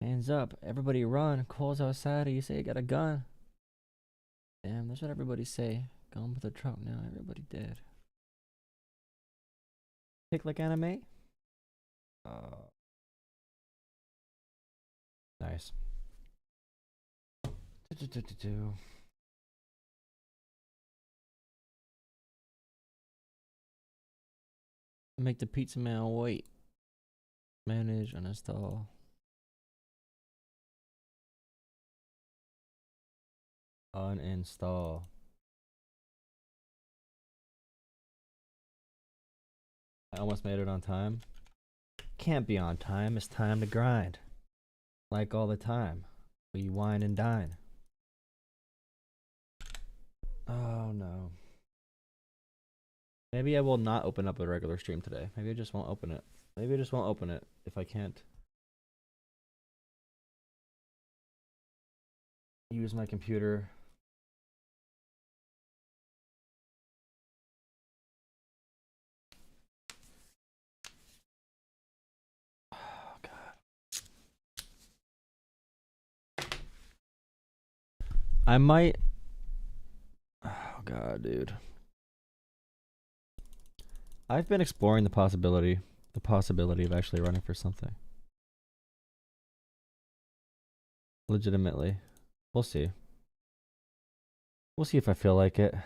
Hands up, everybody run. Cole's outside. You say you got a gun. Damn, that's what everybody say. Gone with the truck now. Everybody dead. Pick like anime. Nice. Make the pizza man wait. Manage, uninstall. Uninstall. I almost made it on time. Can't be on time. It's time to grind. Like all the time. We wine and dine. Oh no. Maybe I will not open up a regular stream today. Maybe I just won't open it. Maybe I just won't open it if I can't use my computer. Oh god. I might. Oh god, dude. I've been exploring the possibility of actually running for something. Legitimately. We'll see. We'll see if I feel like it.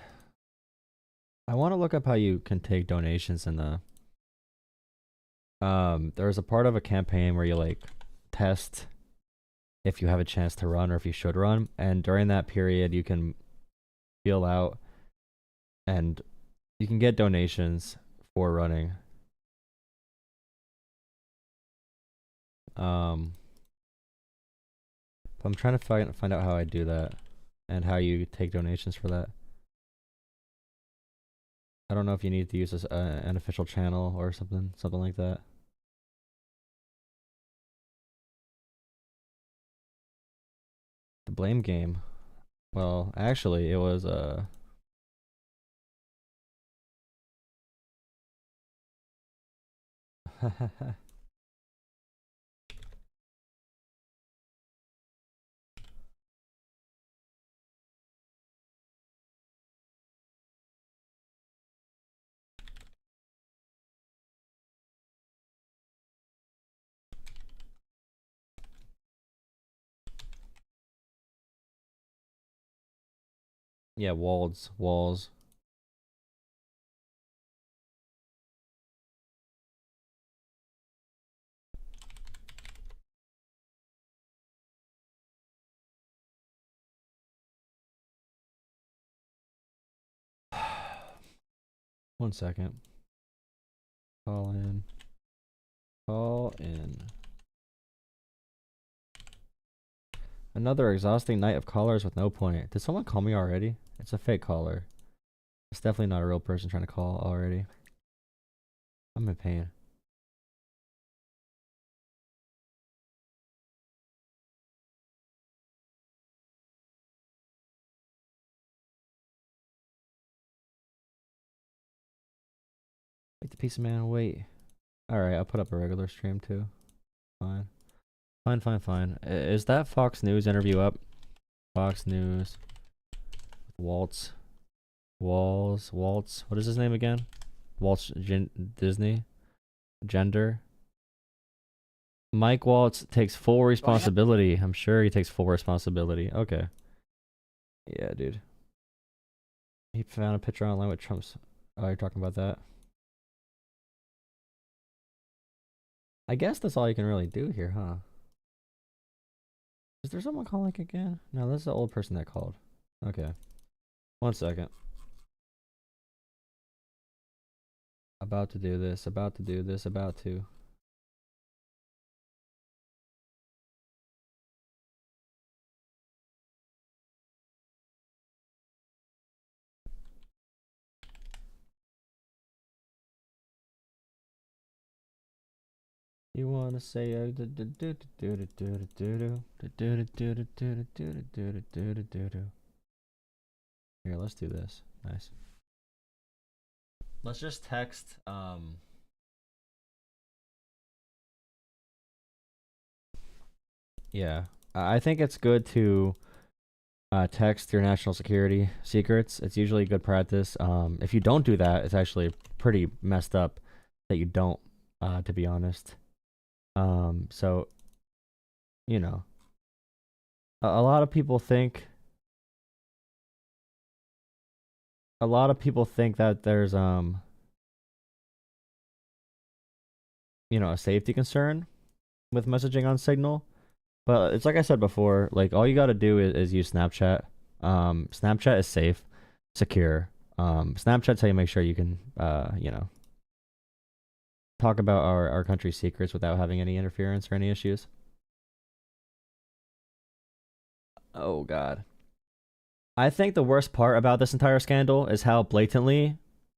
I want to look up how you can take donations in the there's a part of a campaign where you like test if you have a chance to run or if you should run, and during that period you can feel out and you can get donations for running. But I'm trying to find out how I do that and how you take donations for that. I don't know if you need to use this, an official channel or something like that. The blame game. Well, actually, it was yeah, Walz. One second. Call in. Another exhausting night of callers with no point. Did someone call me already? It's a fake caller. It's definitely not a real person trying to call already. I'm in pain. Make the pizza man wait. Alright, I'll put up a regular stream too. Fine. Fine. Is that Fox News interview up? Fox News. Walz. What is his name again? Waltz Disney. Gender. Mike Waltz takes full responsibility. I'm sure he takes full responsibility. Okay. Yeah, dude. He found a picture online with Trump's. Oh, you're talking about that? I guess that's all you can really do here, huh? Is there someone calling again? No, that's the old person that called. Okay. 1 second. About to do this. You wanna say here, let's do this. Nice. Let's just text. Yeah, I think it's good to text your national security secrets. It's usually good practice. If you don't do that, it's actually pretty messed up that you don't, to be honest. So, you know, a lot of people think that there's you know, a safety concern with messaging on Signal. But it's like I said before, like all you got to do is use Snapchat. Snapchat is safe, secure. Snapchat's how you make sure you can, you know, talk about our country's secrets without having any interference or any issues. Oh, God. I think the worst part about this entire scandal is how blatantly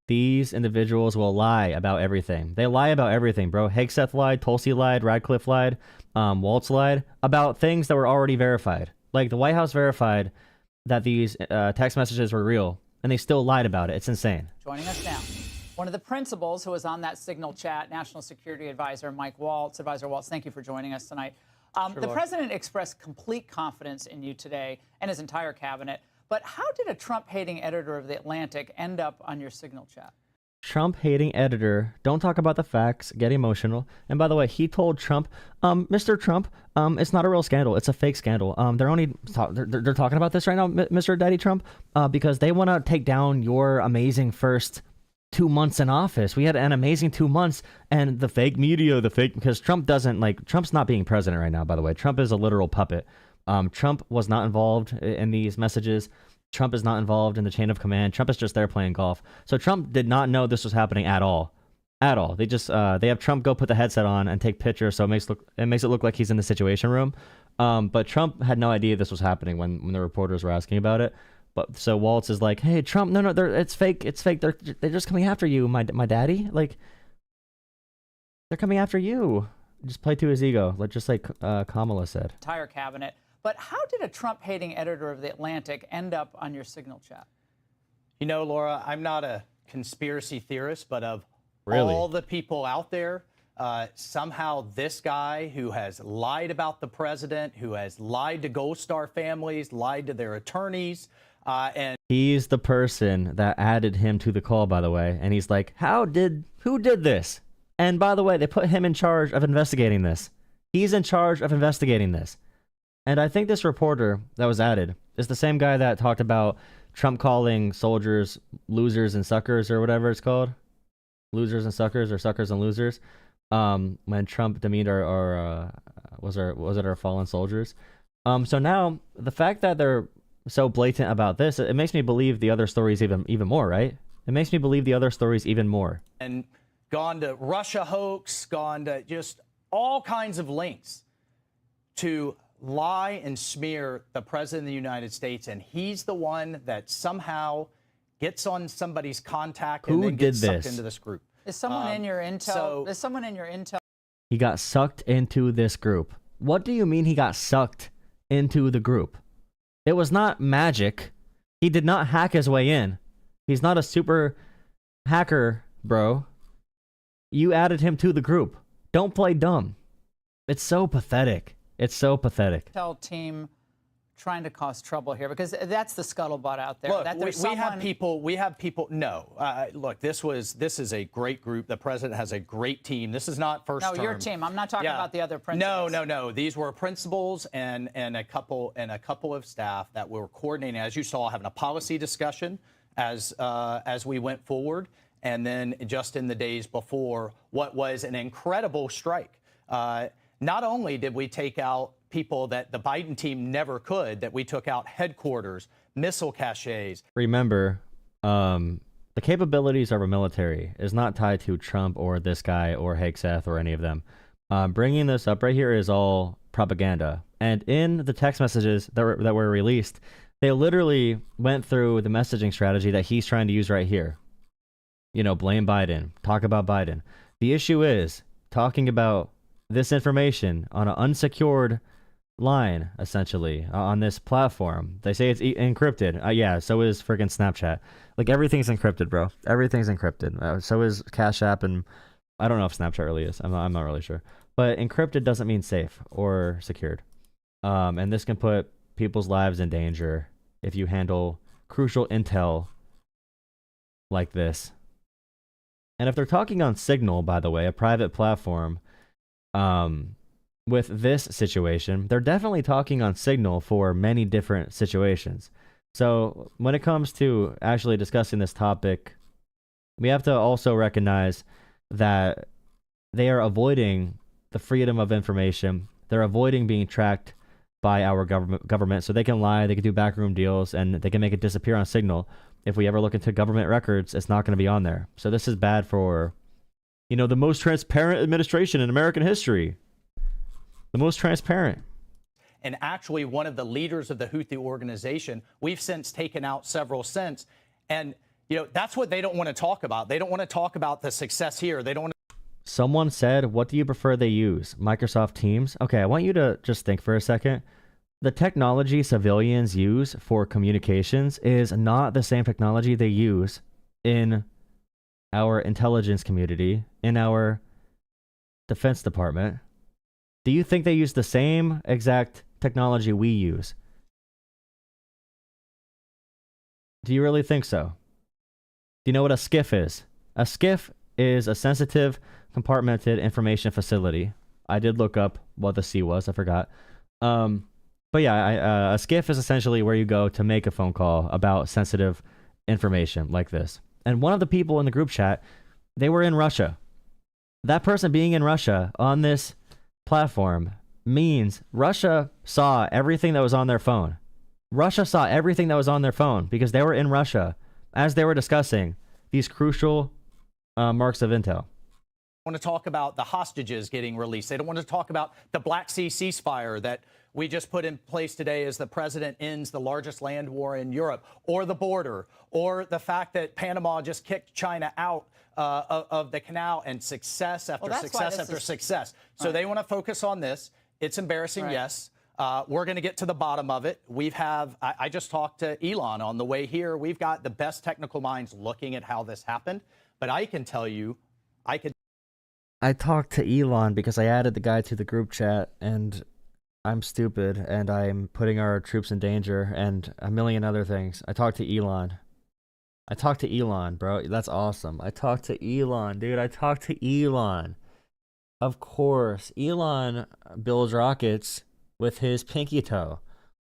these individuals will lie about everything. They lie about everything, bro. Hegseth lied, Tulsi lied, Radcliffe lied, Walz lied about things that were already verified. Like the White House verified that these text messages were real, and they still lied about it. It's insane. Joining us now, one of the principals who was on that Signal chat, National Security Advisor Mike Walz. Advisor Walz, thank you for joining us tonight. The president expressed complete confidence in you today and his entire cabinet. But how did a Trump-hating editor of The Atlantic end up on your Signal chat? Trump-hating editor, don't talk about the facts, get emotional. And by the way, he told Trump, Mr. Trump, it's not a real scandal, it's a fake scandal. They're talking about this right now, Mr. Daddy Trump, because they want to take down your amazing first 2 months in office. We had an amazing 2 months, and the fake media, because Trump doesn't, like, Trump's not being president right now, by the way. Trump is a literal puppet. Trump was not involved in these messages. Trump is not involved in the chain of command. Trump is just there playing golf. So Trump did not know this was happening at all. At all. They just they have Trump go put the headset on and take pictures, so it makes it look like he's in the Situation Room. But Trump had no idea this was happening when the reporters were asking about it. But so Walz is like, "Hey, Trump, no, it's fake. It's fake. They're just coming after you, my daddy. Like, they're coming after you." Just play to his ego, just like Kamala said. Entire cabinet. But how did a Trump-hating editor of The Atlantic end up on your Signal chat? You know, Laura, I'm not a conspiracy theorist, but of Really? all the people out there, somehow this guy who has lied about the president, who has lied to Gold Star families, lied to their attorneys, and He's the person that added him to the call, by the way. And he's like, who did this? And by the way, they put him in charge of investigating this. He's in charge of investigating this. And I think this reporter that was added is the same guy that talked about Trump calling soldiers losers and suckers, or whatever it's called. Losers and suckers, or suckers and losers. When Trump demeaned our fallen soldiers. So now the fact that they're so blatant about this, it makes me believe the other stories even more, right? It makes me believe the other stories even more. and gone to Russia hoax, gone to just all kinds of links to lie and smear the president of the United States, and he's the one that somehow gets on somebody's contact and then gets sucked into this group. Is someone in your intel? Is someone in your intel? He got sucked into this group. What do you mean he got sucked into the group? It was not magic. He did not hack his way in. He's not a super hacker, bro. You added him to the group. Don't play dumb. It's so pathetic. It's so pathetic. Intel team trying to cause trouble here, because that's the scuttlebutt out there. Look, that we have people. No, look, this is a great group. The president has a great team. This is not first term. No, your team. I'm not talking about the other principals. No. These were principals and a couple of staff that were coordinating, as you saw, having a policy discussion as we went forward, and then just in the days before what was an incredible strike. Not only did we take out people that the Biden team never could, that we took out headquarters, missile caches. Remember, the capabilities of our military is not tied to Trump or this guy or Hegseth or any of them. Bringing this up right here is all propaganda. And in the text messages that were released, they literally went through the messaging strategy that he's trying to use right here. You know, blame Biden, talk about Biden. The issue is talking about this information on an unsecured line essentially on this platform. They say it's encrypted. Yeah, so is freaking Snapchat. Like everything's encrypted, bro. Everything's encrypted. So is Cash App, and I don't know if Snapchat really is. I'm not really sure. But encrypted doesn't mean safe or secured. And this can put people's lives in danger if you handle crucial intel like this. And if they're talking on Signal, by the way, a private platform, with this situation, they're definitely talking on Signal for many different situations. So when it comes to actually discussing this topic, we have to also recognize that they are avoiding the freedom of information. They're avoiding being tracked by our government, so they can lie, they can do backroom deals, and they can make it disappear on Signal. If we ever look into government records, it's not going to be on there. So this is bad for, you know, the most transparent administration in American history. The most transparent. And actually one of the leaders of the Houthi organization, we've since taken out several cents. And, you know, that's what they don't want to talk about. They don't want to talk about the success here. They don't want to. Someone said, what do you prefer they use? Microsoft Teams? Okay, I want you to just think for a second. The technology civilians use for communications is not the same technology they use in our intelligence community, in our Defense Department. Do you think they use the same exact technology we use? Do you really think so? Do you know what a SCIF is? A SCIF is a sensitive, compartmented information facility. I did look up what the C was. I forgot. But yeah, a SCIF is essentially where you go to make a phone call about sensitive information like this. And one of the people in the group chat, they were in Russia. That person being in Russia on this platform means Russia saw everything that was on their phone. Russia saw everything that was on their phone because they were in Russia as they were discussing these crucial marks of intel. Want to talk about the hostages getting released. They don't want to talk about the Black Sea ceasefire that we just put in place today as the president ends the largest land war in Europe, or the border, or the fact that Panama just kicked China out of the canal, and success after success after success. So they want to focus on this. It's embarrassing, yes. We're going to get to the bottom of it. I just talked to Elon on the way here. We've got the best technical minds looking at how this happened. But I can tell you, I talked to Elon because I added the guy to the group chat, and I'm stupid, and I'm putting our troops in danger, and a million other things. I talked to Elon. Bro. That's awesome. I talked to Elon, dude. I talked to Elon. Of course. Elon builds rockets with his pinky toe.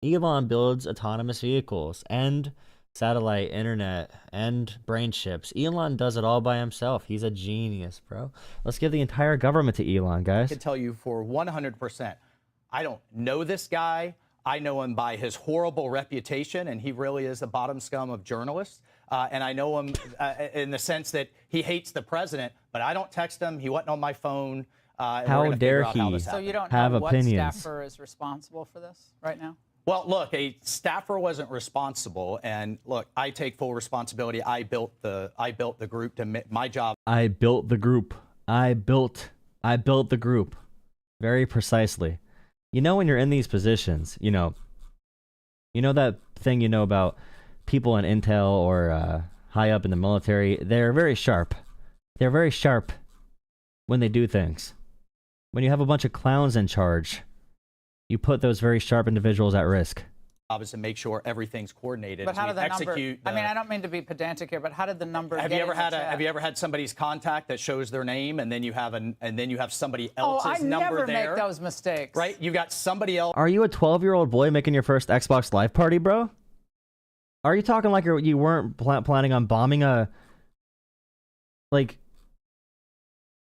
Elon builds autonomous vehicles and satellite, internet, and brain chips. Elon does it all by himself. He's a genius, bro. Let's give the entire government to Elon, guys. I can tell you for 100%, I don't know this guy. I know him by his horrible reputation, and he really is the bottom scum of journalists. And I know him in the sense that he hates the president, but I don't text him. He wasn't on my phone. How dare he So you don't have know opinions? what staffer is responsible for this right now? Well, look, a staffer wasn't responsible, and look, I take full responsibility. I built the group to my job. I built the group. I built the group. Very precisely. You know, when you're in these positions, you know that thing you know about people in intel or high up in the military. They're very sharp. They're very sharp when they do things. When you have a bunch of clowns in charge, you put those very sharp individuals at risk. Is to make sure everything's coordinated. But how did the execute? number? I mean, I don't mean to be pedantic here, but how did the number? Have you ever had somebody's contact that shows their name, and then you have somebody else's number there? I never make those mistakes. Right? You got somebody else. Are you a 12-year-old boy making your first Xbox Live party, bro? Are you talking like you weren't planning on bombing a? Like,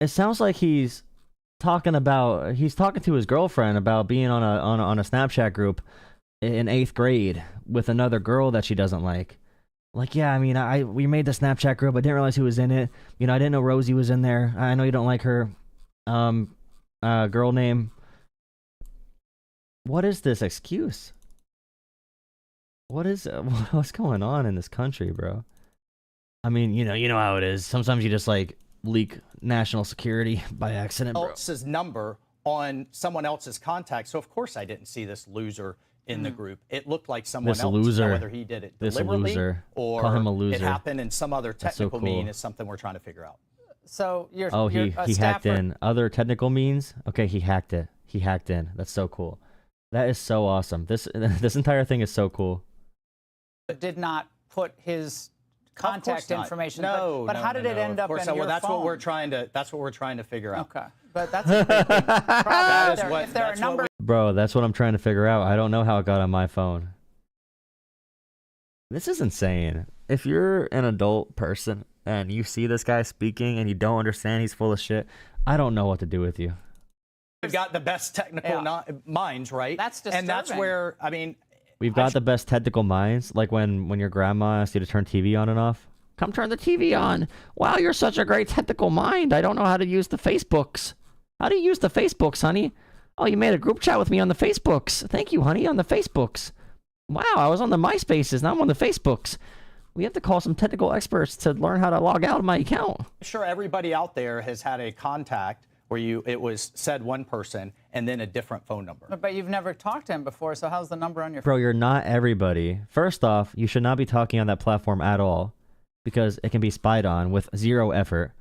it sounds like he's talking to his girlfriend about being on a Snapchat group in 8th grade with another girl that she doesn't like. Like, yeah, I mean, we made the Snapchat group. I didn't realize who was in it. You know, I didn't know Rosie was in there. I know you don't like her. Girl name. What is this excuse? What's going on in this country, bro? I mean, you know how it is. Sometimes you just like leak national security by accident, bro. Else's number on someone else's contact. So of course I didn't see this loser in the group. It looked like someone This else. loser. Now, whether he did it This deliberately loser. or Call him a loser. it happened in some other technical so cool. mean is something we're trying to figure out. So you're he a hacked staffer. in other technical means. Okay, he hacked it. He hacked in. That's so cool. That is so awesome. This entire thing is so cool. Did not put his contact not. information. No, but no, how did no, it no. end Of up course in not. your Well, that's phone? what we're trying to. That's what we're trying to figure out. Okay, but that's a big, big problem. is what- If there are that's what numbers. Bro, that's what I'm trying to figure out. I don't know how it got on my phone. This is insane. If you're an adult person and you see this guy speaking and you don't understand he's full of shit, I don't know what to do with you. We've got the best technical minds, right? That's And that's disturbing. where I mean, We've got the best technical minds, like when your grandma asks you to turn TV on and off. Come turn the TV on. Wow, you're such a great technical mind. I don't know how to use the Facebooks. How do you use the Facebooks, honey? Oh, you made a group chat with me on the Facebooks. Thank you, honey, on the Facebooks. Wow, I was on the MySpaces, now I'm on the Facebooks. We have to call some technical experts to learn how to log out of my account. I'm sure everybody out there has had a contact where it was said one person and then a different phone number. But you've never talked to him before, so how's the number on your Bro, you're not everybody. First off, you should not be talking on that platform at all because it can be spied on with zero effort.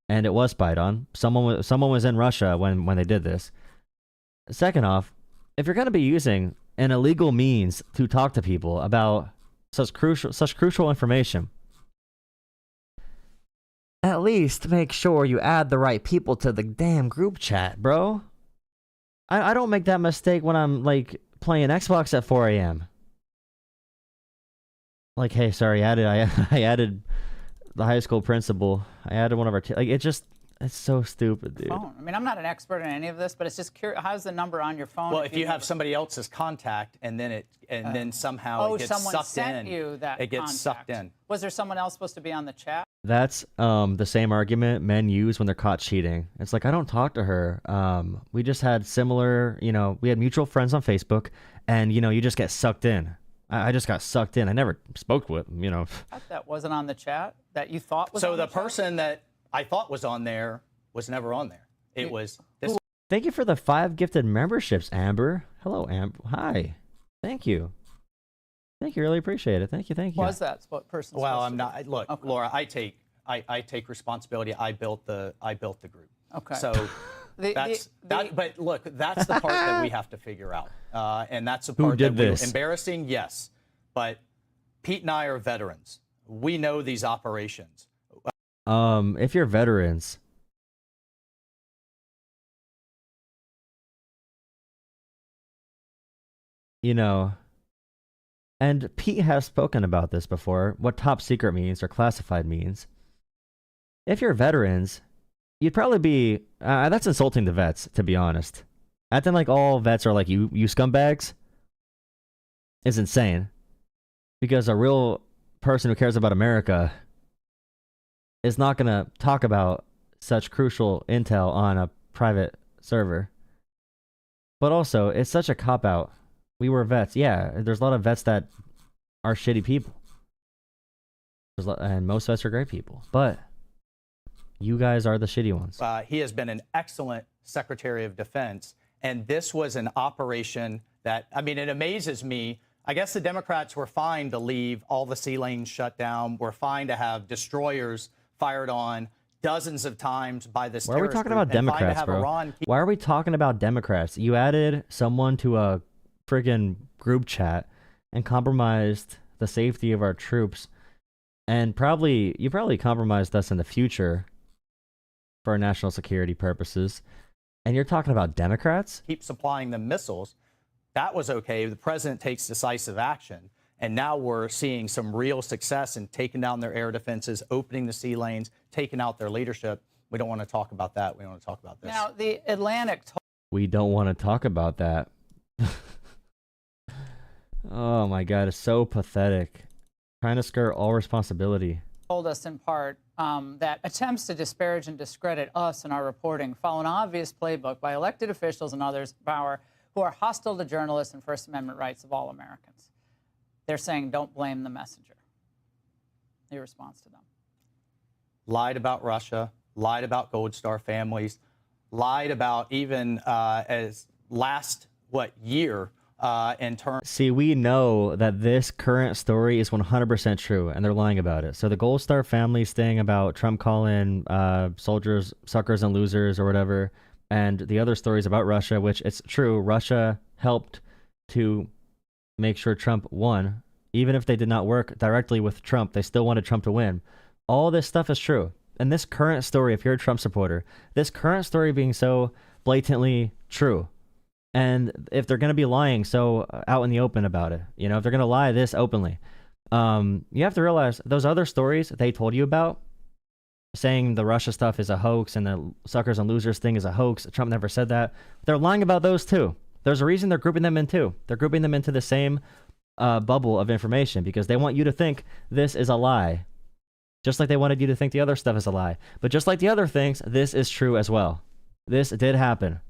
And it was spied on. Someone was in Russia when they did this. Second off, if you're going to be using an illegal means to talk to people about such crucial information, at least make sure you add the right people to the damn group chat, bro. I don't make that mistake when I'm like playing Xbox at 4 a.m. Like, hey, sorry, I added the high school principal. I added one of our it's so stupid, dude. phone? I mean, I'm not an expert in any of this, but it's just curious. How's the number on your phone? Well, if you have somebody else's contact and then somehow it gets someone sucked sent in, you that it gets contact. sucked in. Was there someone else supposed to be on the chat? That's the same argument men use when they're caught cheating. It's like, I don't talk to her. We just had similar, we had mutual friends on Facebook, and you just get sucked in. I just got sucked in. I never spoke with, That wasn't on the chat that you thought was So on the the chat? person that I thought was on there was never on there. It was this. Thank you for the 5 gifted memberships, Amber. Hello, Amber. Hi. Thank you. Thank you. Really appreciate it. Thank you. Thank you. Was that what person? Well, I'm not. Look, Okay. Laura, I take responsibility. I built the group. Okay. So but look, that's the part that we have to figure out, and that's the part did that this? Embarrassing, yes, but Pete and I are veterans. We know these operations. If you're veterans, and Pete has spoken about this before, what top secret means or classified means. If you're veterans, you'd probably be, that's insulting to vets, to be honest. Acting like all vets are like you scumbags is insane. Because a real person who cares about America is not going to talk about such crucial intel on a private server. But also, it's such a cop-out. We were vets. Yeah, there's a lot of vets that are shitty people. And most vets are great people. But you guys are the shitty ones. He has been an excellent Secretary of Defense, and this was an operation that, I mean, it amazes me. I guess the Democrats were fine to leave all the sea lanes shut down. We're fine to have destroyers fired on dozens of times by this Why are we terrorist talking group, about and fine to Democrats, have bro? Iran Why are we talking about Democrats? You added someone to a friggin' group chat and compromised the safety of our troops. And you probably compromised us in the future for our national security purposes. And you're talking about Democrats? keep supplying them missiles. That was okay. The president takes decisive action. And now we're seeing some real success in taking down their air defenses, opening the sea lanes, taking out their leadership. We don't want to talk about that. We want to talk about this. Now, the Atlantic We don't want to talk about that. Oh my God, it's so pathetic. Trying to skirt all responsibility. told us in part that attempts to disparage and discredit us and our reporting follow an obvious playbook by elected officials and others in power who are hostile to journalists and First Amendment rights of all Americans. They're saying, don't blame the messenger. Your response to them? Lied about Russia, lied about Gold Star families, lied about even as last year in terms. See, we know that this current story is 100% true, and they're lying about it. So the Gold Star family's thing about Trump calling soldiers suckers and losers or whatever, and the other stories about Russia, which it's true, Russia helped to make sure Trump won. Even if they did not work directly with Trump, they still wanted Trump to win. All this stuff is true. And this current story, if you're a Trump supporter, this current story being so blatantly true, and if they're going to be lying so out in the open about it, you know, if they're going to lie this openly, you have to realize those other stories they told you about, saying the Russia stuff is a hoax and the suckers and losers thing is a hoax, Trump never said that. They're lying about those too. There's a reason they're grouping them in too. They're grouping them into the same bubble of information because they want you to think this is a lie. Just like they wanted you to think the other stuff is a lie. But just like the other things, this is true as well. This did happen.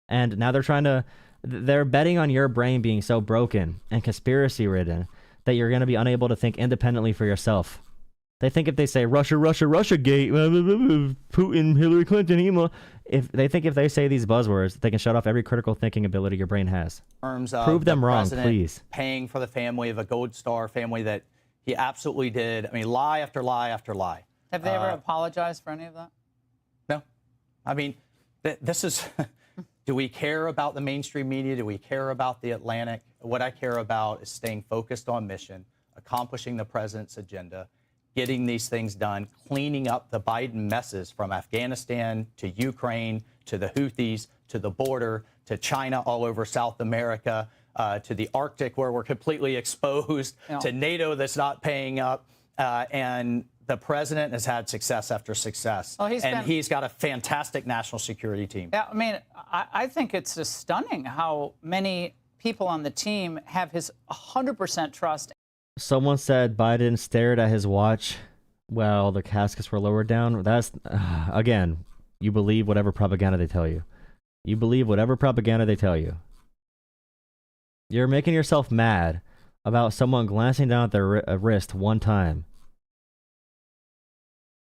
And now they're betting on your brain being so broken and conspiracy ridden that you're going to be unable to think independently for yourself. They think if they say Russia, Russia, Russia gate, Putin, Hillary Clinton, emo, if they say these buzzwords, they can shut off every critical thinking ability your brain has. Prove them wrong, please. Paying for the family of a Gold Star family that he absolutely did. I mean, lie after lie after lie. Have they ever apologized for any of that? No. I mean, this is... Do we care about the mainstream media? Do we care about the Atlantic? What I care about is staying focused on mission, accomplishing the president's agenda, getting these things done, cleaning up the Biden messes from Afghanistan to Ukraine to the Houthis to the border to China all over South America to the Arctic where we're completely exposed to NATO that's not paying up and the president has had success after success, he's got a fantastic national security team. Yeah, I mean, I think it's just stunning how many people on the team have his 100% trust. Someone said Biden stared at his watch while the caskets were lowered down. That's, again, you believe whatever propaganda they tell you. You believe whatever propaganda they tell you. You're making yourself mad about someone glancing down at their wrist one time.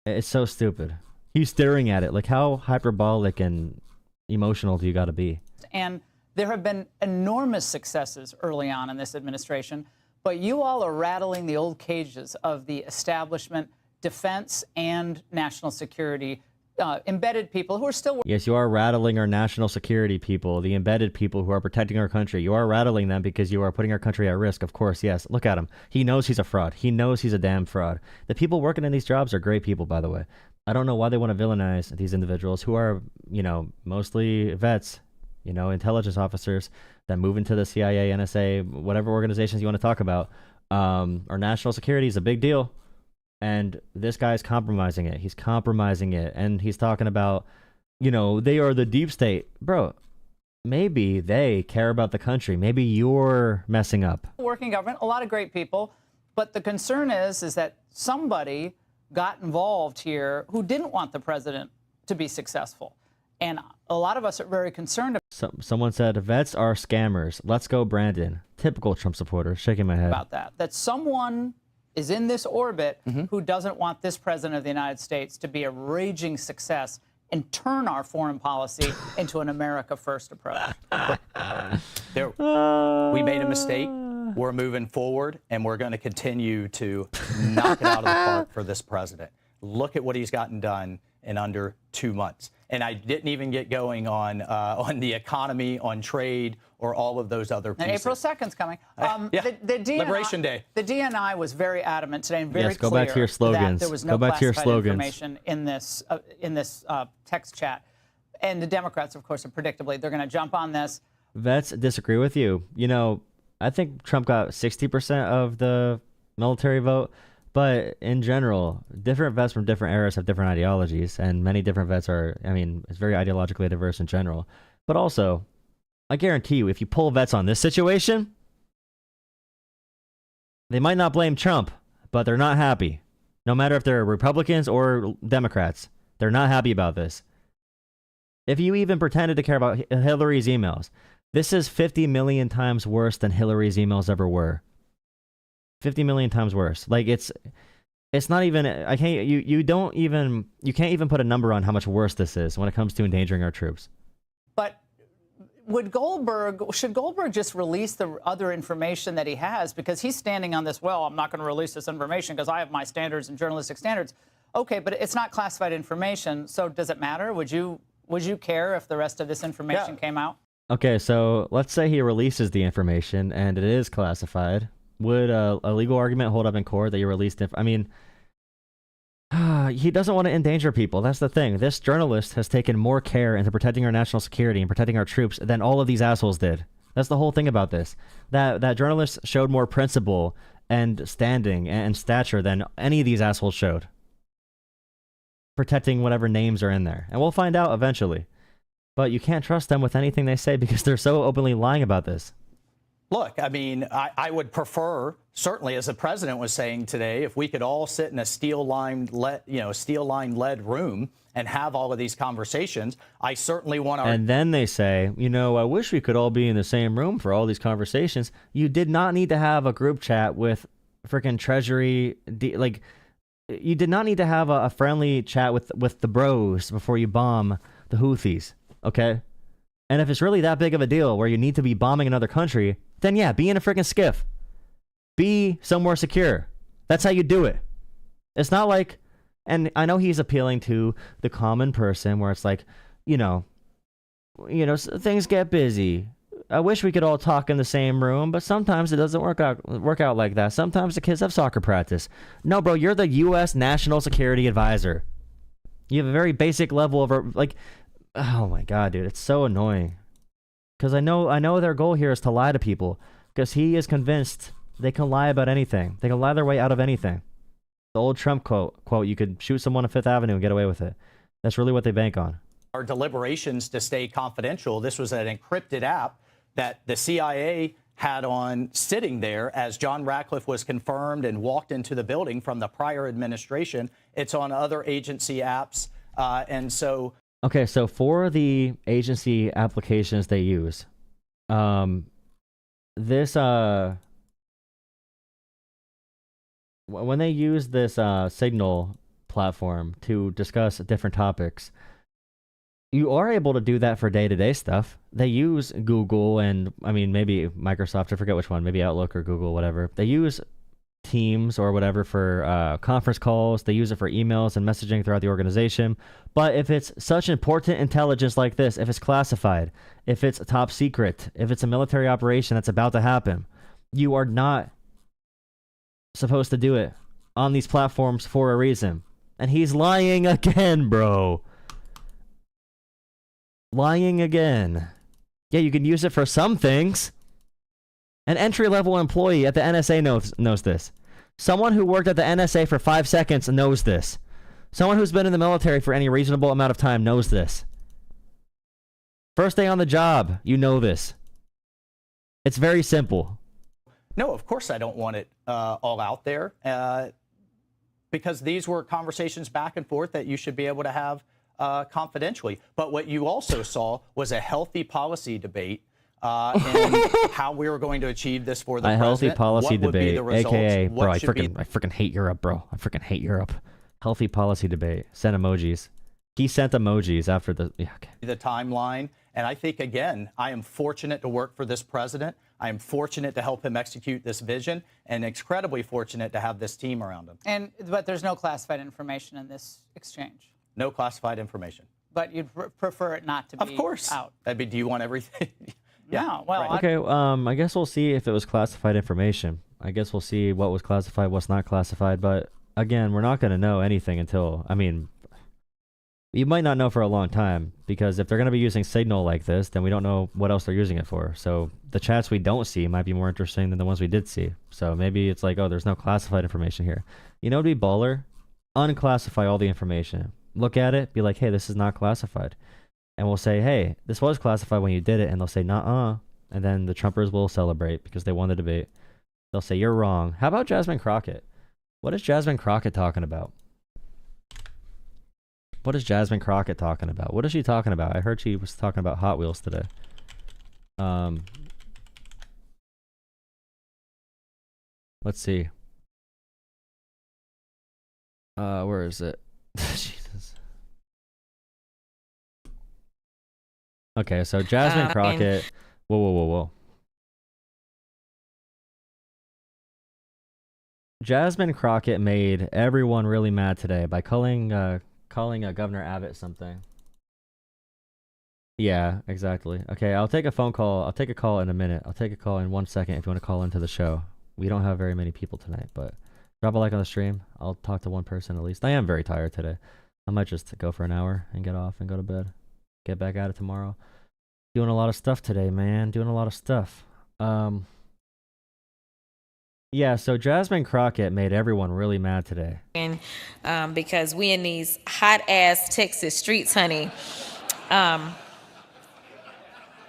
It's so stupid. He's staring at it. Like, how hyperbolic and emotional do you got to be? And there have been enormous successes early on in this administration, but you all are rattling the old cages of the establishment, defense, and national security embedded people who are still... Yes, you are rattling our national security people, the embedded people who are protecting our country. You are rattling them because you are putting our country at risk, of course, yes. Look at him. He knows he's a fraud. He knows he's a damn fraud. The people working in these jobs are great people, by the way. I don't know why they want to villainize these individuals who are, you know, mostly vets, you know, intelligence officers that move into the CIA, NSA, whatever organizations you want to talk about. Our national security is a big deal. And this guy's compromising it. He's compromising it. And he's talking about, you know, they are the deep state. Bro, maybe they care about the country. Maybe you're messing up. Working government, a lot of great people. But the concern is that somebody got involved here who didn't want the president to be successful. And a lot of us are very concerned someone said, vets are scammers. Let's go, Brandon. Typical Trump supporter. Shaking my head. About that. That someone is in this orbit who doesn't want this president of the United States to be a raging success and turn our foreign policy into an America First approach. We made a mistake. We're moving forward, and we're going to continue to knock it out of the park for this president. Look at what he's gotten done in under 2 months. And I didn't even get going on the economy, on trade, or all of those other pieces. And April 2nd's coming. The DNI, Liberation Day. The DNI was very adamant today and very clear clear back to your slogans. that there was no classified information in this text chat. And the Democrats, of course, are predictably, they're going to jump on this. Vets disagree with you. You know, I think Trump got 60% of the military vote. But in general, different vets from different eras have different ideologies, and many different vets are, I mean, it's very ideologically diverse in general. But also, I guarantee you, if you pull vets on this situation, they might not blame Trump, but they're not happy. No matter if they're Republicans or Democrats, they're not happy about this. If you even pretended to care about Hillary's emails, this is 50 million times worse than Hillary's emails ever were. 50 million times worse. Like, It's not even. I can't. You don't even. You can't even put a number on how much worse this is when it comes to endangering our troops. But should Goldberg just release the other information that he has? Because he's standing on this, well, I'm not going to release this information because I have my standards and journalistic standards. Okay, but it's not classified information, so does it matter? Would you care if the rest of this information came out? Okay, so let's say he releases the information and it is classified. Would a legal argument hold up in court that you released I mean, he doesn't want to endanger people. That's the thing. This journalist has taken more care into protecting our national security and protecting our troops than all of these assholes did. That's the whole thing about this. That journalist showed more principle and standing and stature than any of these assholes showed. Protecting whatever names are in there. And we'll find out eventually. But you can't trust them with anything they say because they're so openly lying about this. Look, I mean, I would prefer, certainly as the president was saying today, if we could all sit in a steel-lined lead room and have all of these conversations. I certainly want our... And then they say, I wish we could all be in the same room for all these conversations. You did not need to have a group chat with freaking Treasury, you did not need to have a friendly chat with the bros before you bomb the Houthis, okay? And if it's really that big of a deal where you need to be bombing another country, then yeah, be in a freaking skiff. Be somewhere secure. That's how you do it. It's not like, and I know he's appealing to the common person where it's like, things get busy. I wish we could all talk in the same room, but sometimes it doesn't work out like that. Sometimes the kids have soccer practice. No, bro, you're the U.S. National Security Advisor. You have a very basic level of oh my god, dude, it's so annoying. Because I know their goal here is to lie to people. Because he is convinced they can lie about anything. They can lie their way out of anything. The old Trump quote, you could shoot someone on Fifth Avenue and get away with it. That's really what they bank on. Our deliberations to stay confidential. This was an encrypted app that the CIA had on sitting there as John Ratcliffe was confirmed and walked into the building from the prior administration. It's on other agency apps. And so... Okay, so for the agency applications they use, when they use this Signal platform to discuss different topics, you are able to do that for day-to-day stuff. They use Google and, maybe Microsoft, I forget which one, maybe Outlook or Google, whatever. They use Teams or whatever for conference calls. They use it for emails and messaging throughout the organization. But if it's such important intelligence like this, if it's classified, if it's top secret, if it's a military operation that's about to happen, you are not supposed to do it on these platforms for a reason. And he's lying again, bro. Lying again. Yeah, you can use it for some things. An entry-level employee at the NSA knows this. Someone who worked at the NSA for 5 seconds knows this. Someone who's been in the military for any reasonable amount of time knows this. First day on the job, you know this. It's very simple. No, of course I don't want it all out there because these were conversations back and forth that you should be able to have confidentially. But what you also saw was a healthy policy debate and how we were going to achieve this for the president. Healthy policy debate, aka, bro, I should freaking hate Europe, bro. I freaking hate Europe. Healthy policy debate. Send emojis. He sent emojis after the... Yeah, okay. The timeline. And I think, again, I am fortunate to work for this president. I am fortunate to help him execute this vision and incredibly fortunate to have this team around him. But there's no classified information in this exchange? No classified information. But you'd prefer it not to be out? Of course. Do you want everything? Yeah. No, well, right. Okay, I guess we'll see if it was classified information. I guess we'll see what was classified, what's not classified. But again, we're not going to know anything until, you might not know for a long time, because if they're going to be using Signal like this, then we don't know what else they're using it for. So the chats we don't see might be more interesting than the ones we did see. So maybe it's like, oh, there's no classified information here. You know, it'd be baller. Unclassify all the information. Look at it, be like, hey, this is not classified. And we'll say, hey, this was classified when you did it. And they'll say, nuh-uh. And then the Trumpers will celebrate because they won the debate. They'll say, you're wrong. How about Jasmine Crockett? What is Jasmine Crockett talking about? What is Jasmine Crockett talking about? What is she talking about? I heard she was talking about Hot Wheels today. Let's see. Where is it? Jesus. Okay, so Jasmine Crockett. Whoa. Jasmine Crockett made everyone really mad today by calling Governor Abbott something. Yeah, exactly. Okay, I'll take a phone call. I'll take a call in a minute. I'll take a call in 1 second if you want to call into the show. We don't have very many people tonight, but drop a like on the stream. I'll talk to one person at least. I am very tired today. I might just go for an hour and get off and go to bed. Get back at it tomorrow. Doing a lot of stuff today, man. Doing a lot of stuff. Yeah, so Jasmine Crockett made everyone really mad today. Because we in these hot-ass Texas streets, honey.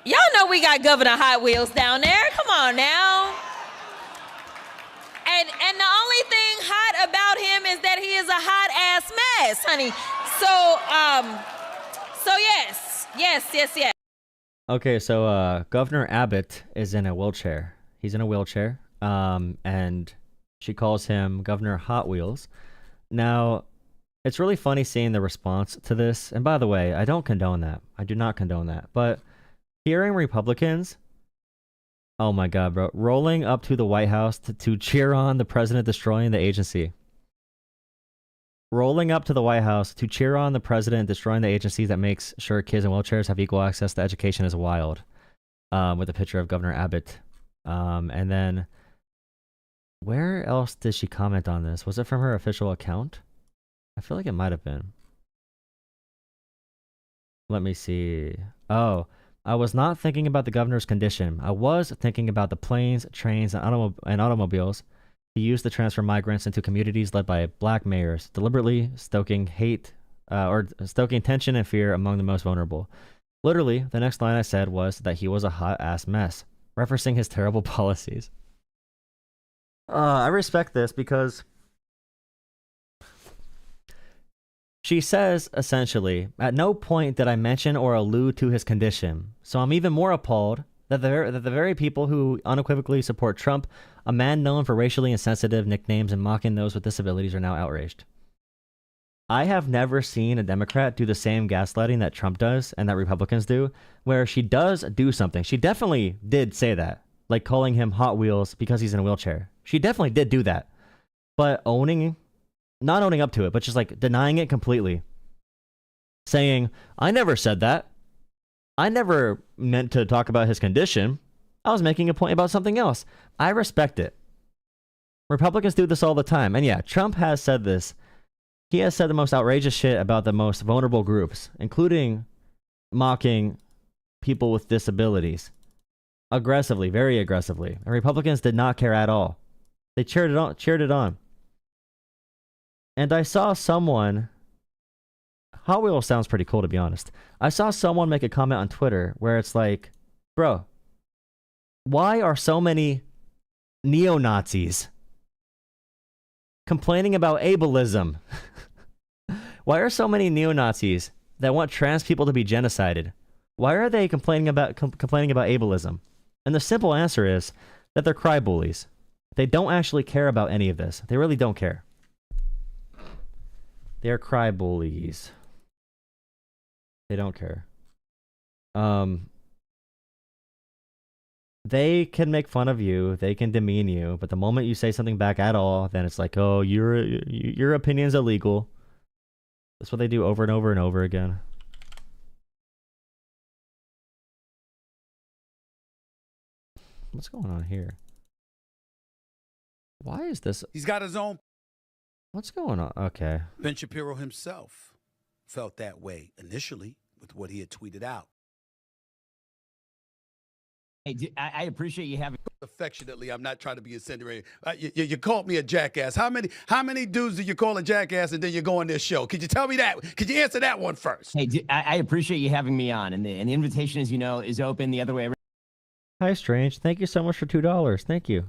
Y'all know we got Governor Hot Wheels down there. Come on now. And the only thing hot about him is that he is a hot-ass mess, honey. So yes. Okay, so Governor Abbott is in a wheelchair. He's in a wheelchair. And she calls him Governor Hot Wheels. Now, it's really funny seeing the response to this. And by the way, I don't condone that. I do not condone that. But hearing Republicans, oh my God, bro, rolling up to the White House to cheer on the president destroying the agency. Rolling up to the White House to cheer on the president destroying the agency that makes sure kids in wheelchairs have equal access to education is wild. With a picture of Governor Abbott. And then, where else did she comment on this? Was it from her official account? I feel like it might have been. Let me see. Oh, I was not thinking about the governor's condition. I was thinking about the planes, trains, and automobiles he used to transfer migrants into communities led by black mayors, deliberately stoking hate or stoking tension and fear among the most vulnerable. Literally, the next line I said was that he was a hot-ass mess, referencing his terrible policies. I respect this because she says, essentially, at no point did I mention or allude to his condition. So I'm even more appalled that the very people who unequivocally support Trump, a man known for racially insensitive nicknames and mocking those with disabilities, are now outraged. I have never seen a Democrat do the same gaslighting that Trump does and that Republicans do, where she does do something. She definitely did say that, like calling him Hot Wheels because he's in a wheelchair. She definitely did do that. But not owning up to it, but just like denying it completely. Saying, I never said that. I never meant to talk about his condition. I was making a point about something else. I respect it. Republicans do this all the time. And yeah, Trump has said this. He has said the most outrageous shit about the most vulnerable groups, including mocking people with disabilities. Aggressively, very aggressively. And Republicans did not care at all. They cheered it on. And I saw someone... Hot Wheels sounds pretty cool, to be honest. I saw someone make a comment on Twitter where it's like, bro, why are so many neo-Nazis complaining about ableism? Why are so many neo-Nazis that want trans people to be genocided? Why are they complaining about ableism? And the simple answer is that they're cry bullies. They don't actually care about any of this. They really don't care. They're cry bullies. They don't care. They can make fun of you. They can demean you. But the moment you say something back at all, then it's like, oh, your opinion's illegal. That's what they do over and over and over again. What's going on here? Why is this? He's got his own. What's going on? Okay. Ben Shapiro himself felt that way initially with what he had tweeted out. Hey, I appreciate you having. Affectionately, I'm not trying to be incendiary. You called me a jackass. How many dudes do you call a jackass and then you go on this show? Could you tell me that? Could you answer that one first? Hey, I appreciate you having me on, and the invitation, as you know, is open the other way around. Hi, Strange. Thank you so much for $2. Thank you.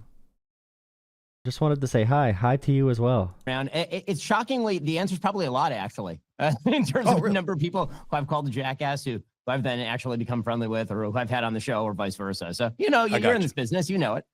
Just wanted to say hi to you as well. It's shockingly, the answer is probably a lot, actually, in terms of the number of people who I've called a jackass who I've then actually become friendly with, or who I've had on the show, or vice versa. So, you're in this business, you know it.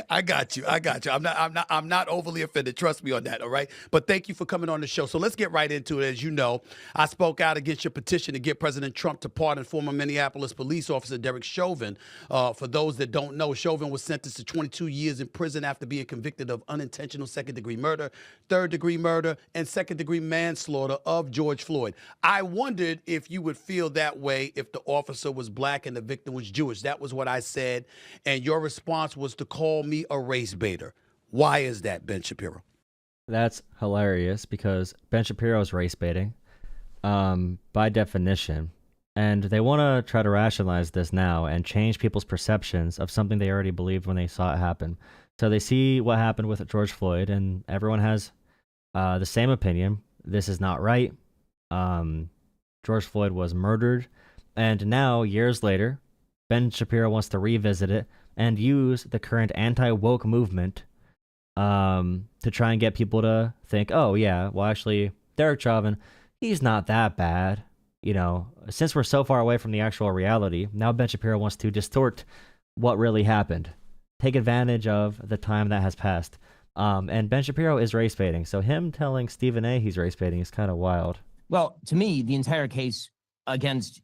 I got you. I'm not overly offended. Trust me on that. All right. But thank you for coming on the show. So let's get right into it. As you know, I spoke out against your petition to get President Trump to pardon former Minneapolis police officer Derek Chauvin. For those that don't know, Chauvin was sentenced to 22 years in prison after being convicted of unintentional second-degree murder, third-degree murder, and second-degree manslaughter of George Floyd. I wondered if you would feel that way if the officer was black and the victim was Jewish. That was what I said. And your response was to call me a race baiter. Why is that, Ben Shapiro? That's hilarious because Ben Shapiro is race baiting by definition. And they want to try to rationalize this now and change people's perceptions of something they already believed when they saw it happen. So they see what happened with George Floyd, and everyone has the same opinion. This is not right. George Floyd was murdered. And now, years later, Ben Shapiro wants to revisit it and use the current anti-woke movement to try and get people to think, oh, yeah, well, actually, Derek Chauvin, he's not that bad. You know, since we're so far away from the actual reality, now Ben Shapiro wants to distort what really happened, take advantage of the time that has passed. And Ben Shapiro is race baiting. So him telling Stephen A. he's race baiting is kind of wild. Well, to me, the entire case against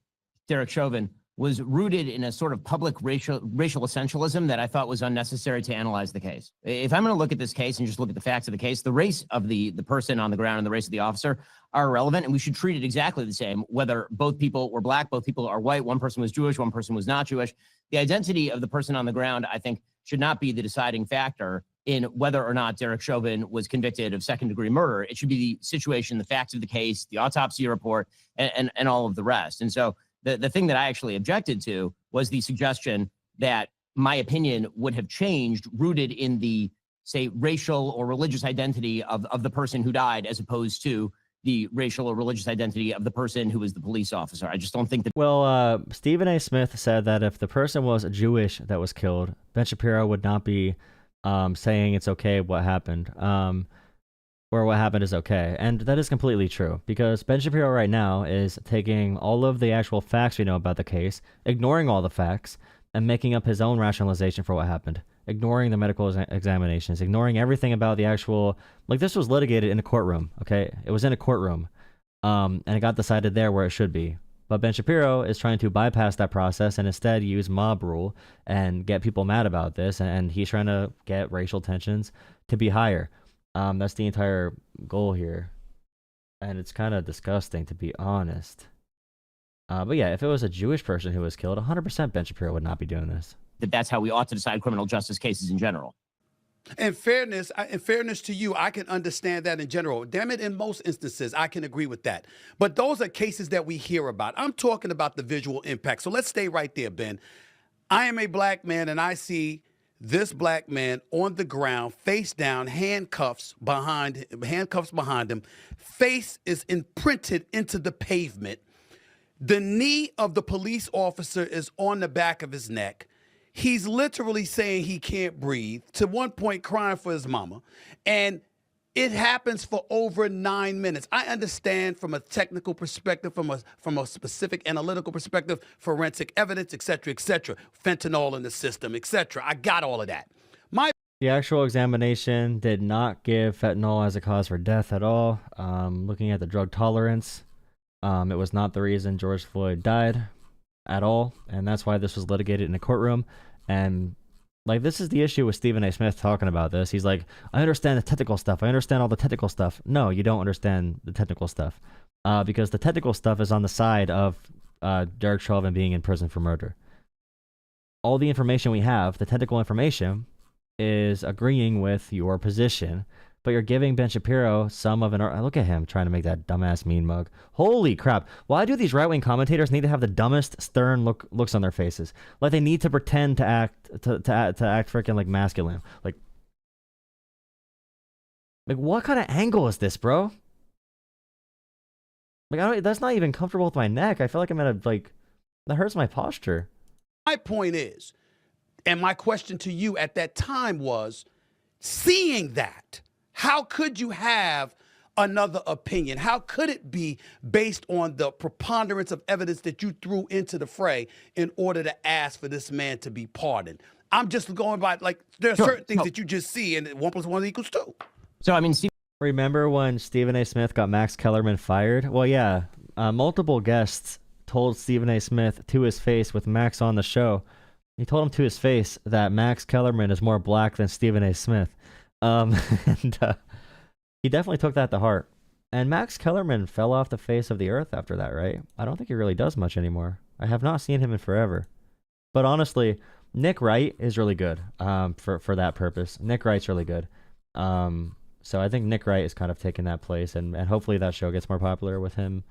Derek Chauvin was rooted in a sort of public racial essentialism that I thought was unnecessary to analyze the case. If I'm going to look at this case and just look at the facts of the case, the race of the person on the ground and the race of the officer are irrelevant, and we should treat it exactly the same, whether both people were black, both people are white, one person was Jewish, one person was not Jewish. The identity of the person on the ground, I think, should not be the deciding factor in whether or not Derek Chauvin was convicted of second-degree murder. It should be the situation, the facts of the case, the autopsy report, and all of the rest. And so the thing that I actually objected to was the suggestion that my opinion would have changed rooted in the, say, racial or religious identity of the person who died as opposed to the racial or religious identity of the person who was the police officer. I just don't think that. Well, Stephen A. Smith said that if the person was Jewish that was killed, Ben Shapiro would not be saying it's okay what happened. Or what happened is okay. And that is completely true, because Ben Shapiro right now is taking all of the actual facts we know about the case, ignoring all the facts, and making up his own rationalization for what happened, ignoring the medical examinations, ignoring everything about the actual, like, this was litigated in a courtroom, okay? It was in a courtroom, and it got decided there where it should be. But Ben Shapiro is trying to bypass that process and instead use mob rule and get people mad about this, and he's trying to get racial tensions to be higher. That's the entire goal here. And it's kind of disgusting, to be honest. But yeah, if it was a Jewish person who was killed, 100% Ben Shapiro would not be doing this. That's how we ought to decide criminal justice cases in general. In fairness to you, I can understand that in general. Damn it, in most instances, I can agree with that. But those are cases that we hear about. I'm talking about the visual impact. So let's stay right there, Ben. I am a black man, and I see this black man on the ground, face down, handcuffs behind him. Face is imprinted into the pavement. The knee of the police officer is on the back of his neck. He's literally saying he can't breathe, to one point crying for his mama. And it happens for over 9 minutes. I understand from a technical perspective, from a specific analytical perspective, forensic evidence, et cetera, fentanyl in the system, et cetera. I got all of that. The actual examination did not give fentanyl as a cause for death at all. Looking at the drug tolerance, it was not the reason George Floyd died at all, and that's why this was litigated in a courtroom. And like, this is the issue with Stephen A. Smith talking about this. He's like, I understand the technical stuff. I understand all the technical stuff. No, you don't understand the technical stuff, because the technical stuff is on the side of Derek Chauvin being in prison for murder. All the information we have, the technical information, is agreeing with your position, but you're giving Ben Shapiro some of an... Look at him trying to make that dumbass mean mug. Holy crap. Why do these right-wing commentators need to have the dumbest, stern looks on their faces? Like, they need to pretend to act freaking, like, masculine. Like, what kind of angle is this, bro? Like, that's not even comfortable with my neck. I feel like I'm at a, like, that hurts my posture. My point is, and my question to you at that time was, seeing that, how could you have another opinion? How could it be based on the preponderance of evidence that you threw into the fray in order to ask for this man to be pardoned? I'm just going by, like, there are Sure. certain things No. that you just see, and 1 + 1 = 2. So, I mean, Steve Remember when Stephen A. Smith got Max Kellerman fired? Well, yeah. Multiple guests told Stephen A. Smith to his face with Max on the show. He told him to his face that Max Kellerman is more black than Stephen A. Smith. And he definitely took that to heart. And Max Kellerman fell off the face of the earth after that, right? I don't think he really does much anymore. I have not seen him in forever. But honestly, Nick Wright is really good for that purpose. Nick Wright's really good. So I think Nick Wright is kind of taking that place, and hopefully that show gets more popular with him.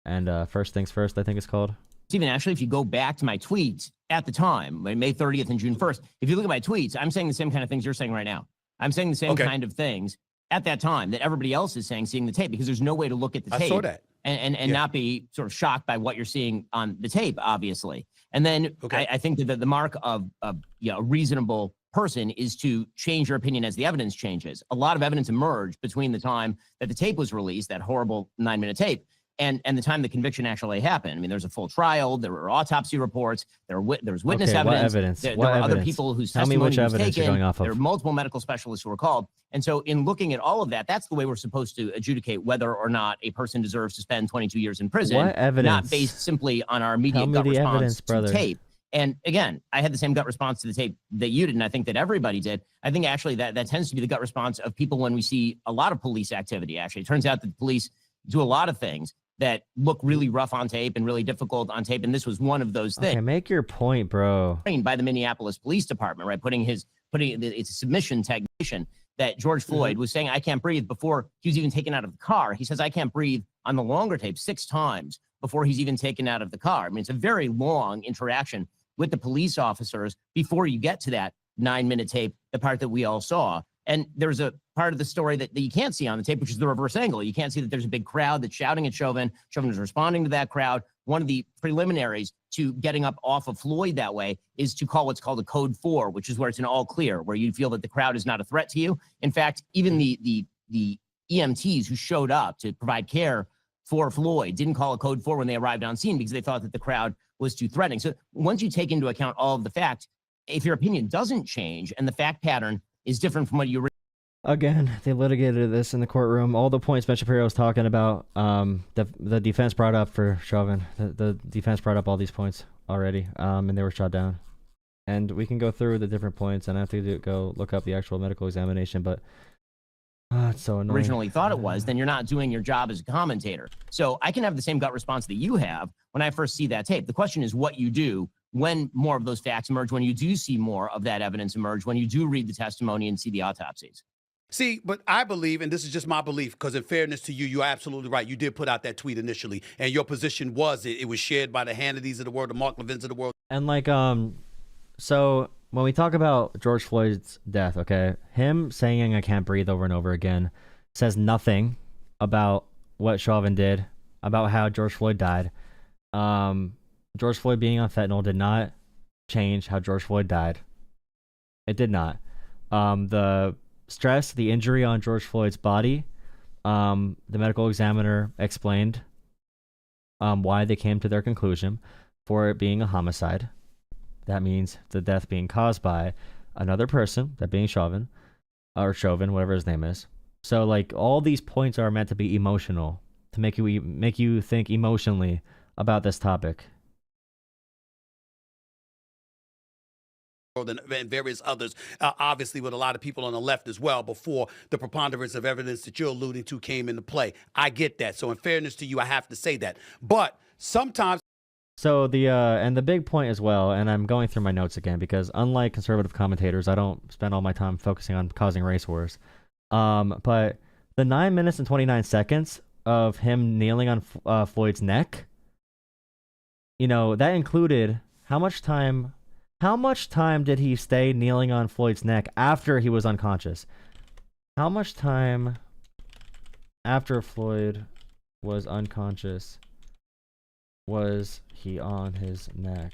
And First Things First, I think it's called. Stephen, actually, if you go back to my tweets at the time, May 30th and June 1st, if you look at my tweets, I'm saying the same kind of things you're saying right now. I'm saying the same kind of things at that time that everybody else is saying, seeing the tape, because there's no way to look at the tape. I saw that. And not be sort of shocked by what you're seeing on the tape, obviously. And then I think that the mark of a reasonable person is to change your opinion as the evidence changes. A lot of evidence emerged between the time that the tape was released, that horrible 9-minute tape, and the time the conviction actually happened. I mean, there's a full trial, there were autopsy reports, there was witness evidence. There were other people whose testimony was taken. There were multiple medical specialists who were called. And so in looking at all of that, that's the way we're supposed to adjudicate whether or not a person deserves to spend 22 years in prison. What evidence? Not based simply on our immediate gut response to the tape. And again, I had the same gut response to the tape that you did, and I think that everybody did. I think actually that tends to be the gut response of people when we see a lot of police activity, actually. It turns out that the police do a lot of things that look really rough on tape and really difficult on tape, and this was one of those things. Okay, make your point, bro. By the Minneapolis Police Department, right? Putting it's a submission technician that George Floyd was saying, I can't breathe, before he was even taken out of the car. He says, I can't breathe on the longer tape 6 times before he's even taken out of the car. I mean, it's a very long interaction with the police officers before you get to that 9-minute tape, the part that we all saw. And there's a part of the story that you can't see on the tape, which is the reverse angle. You can't see that there's a big crowd that's shouting at Chauvin. Chauvin is responding to that crowd. One of the preliminaries to getting up off of Floyd that way is to call what's called a code 4, which is where it's an all clear, where you feel that the crowd is not a threat to you. In fact, even the EMTs who showed up to provide care for Floyd didn't call a code 4 when they arrived on scene because they thought that the crowd was too threatening. So once you take into account all of the facts, if your opinion doesn't change and the fact pattern is different from what you Again, they litigated this in the courtroom. All the points Ben Shapiro was talking about, the defense brought up for Chauvin. The defense brought up all these points already, and they were shot down. And we can go through the different points, and I have to go look up the actual medical examination, but it's so annoying. Originally thought it was, then you're not doing your job as a commentator. So I can have the same gut response that you have when I first see that tape. The question is what you do when more of those facts emerge, when you do see more of that evidence emerge, when you do read the testimony and see the autopsies. See, but I believe, and this is just my belief, because in fairness to you, you're absolutely right. You did put out that tweet initially, and your position was it was shared by the Hannitys of the world, the Mark Levins of the world. And so when we talk about George Floyd's death, okay, him saying I can't breathe over and over again says nothing about what Chauvin did, about how George Floyd died. George Floyd being on fentanyl did not change how George Floyd died. It did not. The stress, the injury on George Floyd's body, the medical examiner explained why they came to their conclusion for it being a homicide. That means the death being caused by another person, that being Chauvin, or Chauvin, whatever his name is. So, like, all these points are meant to be emotional, to make you think emotionally about this topic. And various others, obviously with a lot of people on the left as well, before the preponderance of evidence that you're alluding to came into play. I get that. So in fairness to you, I have to say that. But sometimes... So the big point as well, and I'm going through my notes again, because unlike conservative commentators, I don't spend all my time focusing on causing race wars. But the 9 minutes and 29 seconds of him kneeling on Floyd's neck, you know, that included how much time did he stay kneeling on Floyd's neck after he was unconscious? How much time after Floyd was unconscious was he on his neck?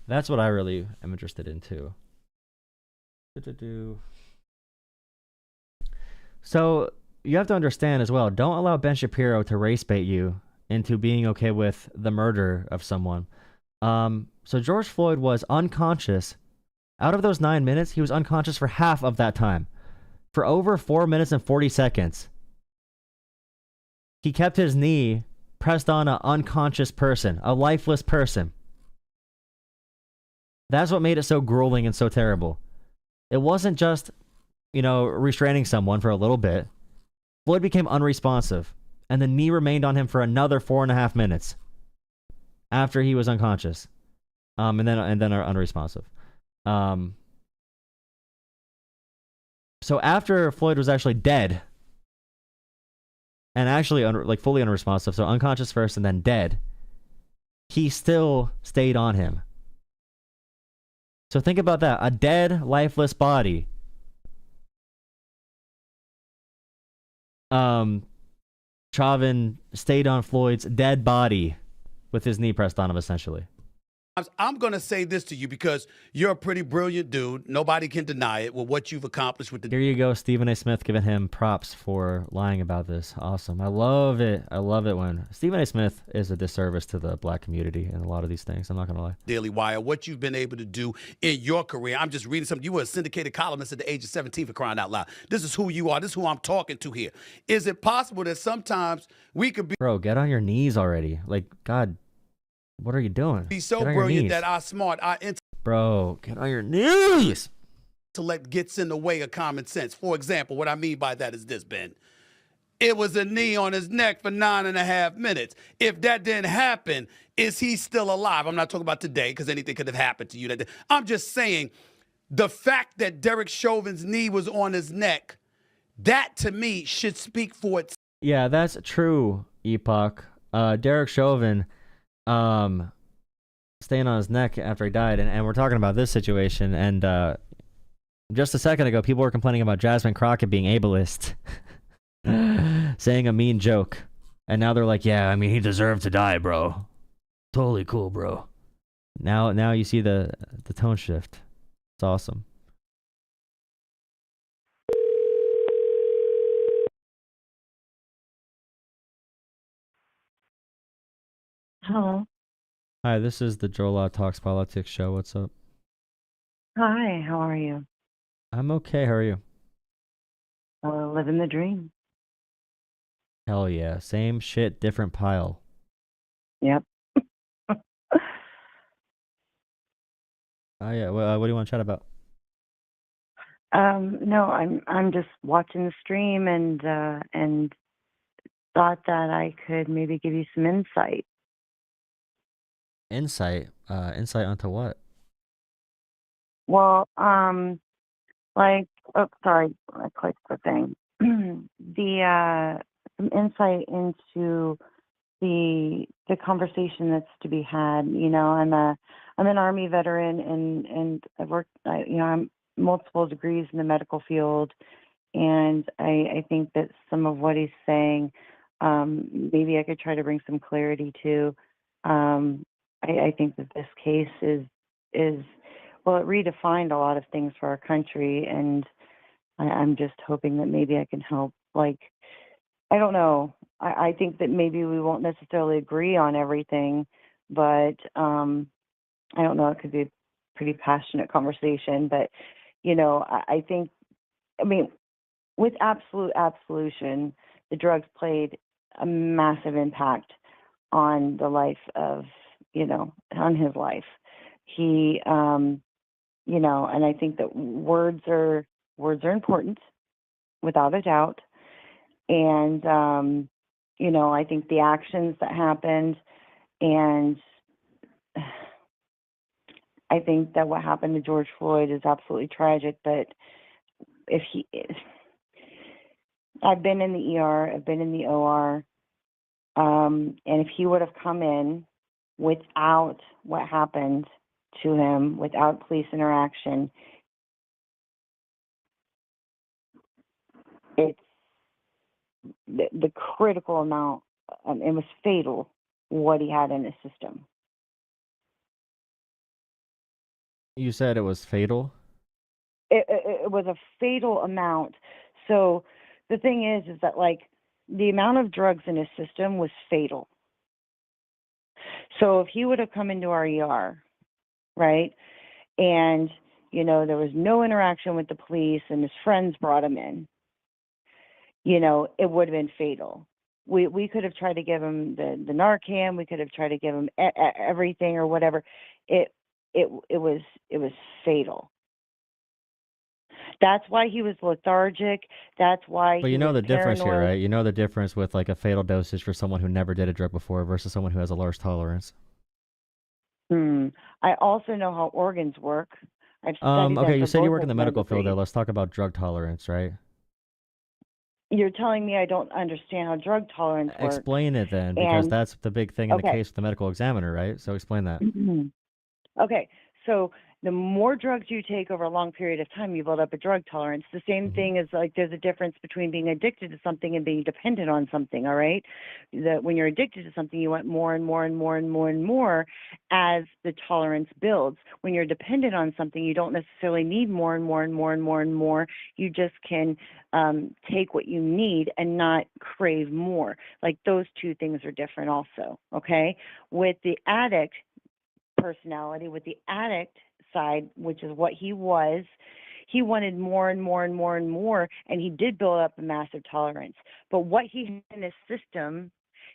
That's what I really am interested in too. So you have to understand as well, don't allow Ben Shapiro to race bait you into being okay with the murder of someone. So George Floyd was unconscious Out of those 9 minutes, he was unconscious for half of that time. For over 4 minutes and 40 seconds. He kept his knee pressed on an unconscious person, a lifeless person. That's what made it so grueling and so terrible. It wasn't just, restraining someone for a little bit. Floyd became unresponsive, and the knee remained on him for another 4.5 minutes after he was unconscious, and then unresponsive. So after Floyd was actually dead, and actually fully unresponsive, so unconscious first and then dead, he still stayed on him. So think about that. A dead, lifeless body. Chauvin stayed on Floyd's dead body with his knee pressed on him, essentially. I'm going to say this to you because you're a pretty brilliant dude. Nobody can deny it with what you've accomplished with the... Here you go, Stephen A. Smith giving him props for lying about this. Awesome. I love it. I love it when Stephen A. Smith is a disservice to the black community in a lot of these things. I'm not going to lie. Daily Wire, what you've been able to do in your career. I'm just reading something. You were a syndicated columnist at the age of 17, for crying out loud. This is who you are. This is who I'm talking to here. Is it possible that sometimes we could be... Bro, get on your knees already. Like, God... What are you doing? Be so brilliant that our Bro, get on your knees. Intellect gets in the way of common sense. For example, what I mean by that is this, Ben. It was a knee on his neck for 9.5 minutes. If that didn't happen, is he still alive? I'm not talking about today because anything could have happened to you. I'm just saying the fact that Derek Chauvin's knee was on his neck, that to me should speak for itself. Yeah, that's true, Epoch. Derek Chauvin... staying on his neck after he died, and we're talking about this situation, and just a second ago people were complaining about Jasmine Crockett being ableist, saying a mean joke, and now they're like, yeah, I mean, he deserved to die, bro. Totally cool, bro. Now you see the tone shift. It's awesome. Hello. Hi, this is the Jolah Talks Politics show. What's up? Hi, how are you? I'm okay. How are you? Living the dream. Hell yeah. Same shit, different pile. Yep. Yeah. What do you want to chat about? No, I'm just watching the stream and thought that I could maybe give you some insight. Insight onto what? Well, sorry, I clicked the thing. Some insight into the conversation that's to be had. I'm an Army veteran and I've worked. I'm multiple degrees in the medical field, and I think that some of what he's saying, maybe I could try to bring some clarity to. I think that this case is well, it redefined a lot of things for our country, and I'm just hoping that maybe I can help. Like, I don't know. I think that maybe we won't necessarily agree on everything, but I don't know. It could be a pretty passionate conversation, but I think, with absolute absolution, the drugs played a massive impact on the life of. On his life. He, and I think that words are important, without a doubt. And, I think the actions that happened, and I think that what happened to George Floyd is absolutely tragic, but I've been in the ER, I've been in the OR, and if he would have come in without what happened to him, without police interaction, it's the critical amount, it was fatal, what he had in his system. You said it was fatal? It was a fatal amount. So the thing is that, the amount of drugs in his system was fatal. So if he would have come into our ER, right, and, you know, there was no interaction with the police and his friends brought him in, you know, it would have been fatal. We could have tried to give him the Narcan. We could have tried to give him everything or whatever. It was fatal. That's why he was lethargic. That's why. But you know the difference here, paranoid. right? You know the difference with like a fatal dosage for someone who never did a drug before versus someone who has a large tolerance. I also know how organs work. I've studied Okay, them you for said you both work in the of my medical field though. degrees. Let's talk about drug tolerance, right? You're telling me I don't understand how drug tolerance works. Explain it then, because And- that's the big thing in the Okay. case with the medical examiner, right? So explain that. Okay, so the more drugs you take over a long period of time, you build up a drug tolerance. The same thing is like there's a difference between being addicted to something and being dependent on something, all right? That when you're addicted to something, you want more and more and more and more and more as the tolerance builds. When you're dependent on something, you don't necessarily need more and more and more and more and more. You just can take what you need and not crave more. Like those two things are different also, okay? With the addict personality, with the addict side, which is what he was, he wanted more and more and more and more, and he did build up a massive tolerance. But what he had in his system,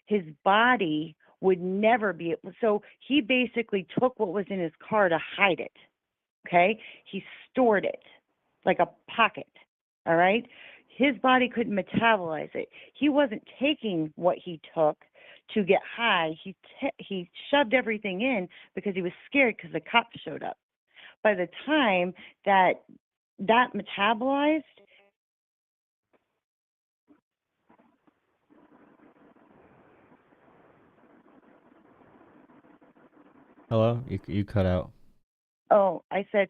his body would never be able. So he basically took what was in his car to hide it. Okay, he stored it like a pocket. All right, his body couldn't metabolize it. He wasn't taking what he took to get high. He shoved everything in because he was scared because the cops showed up. By the time that metabolized, Hello? You cut out. oh, I said,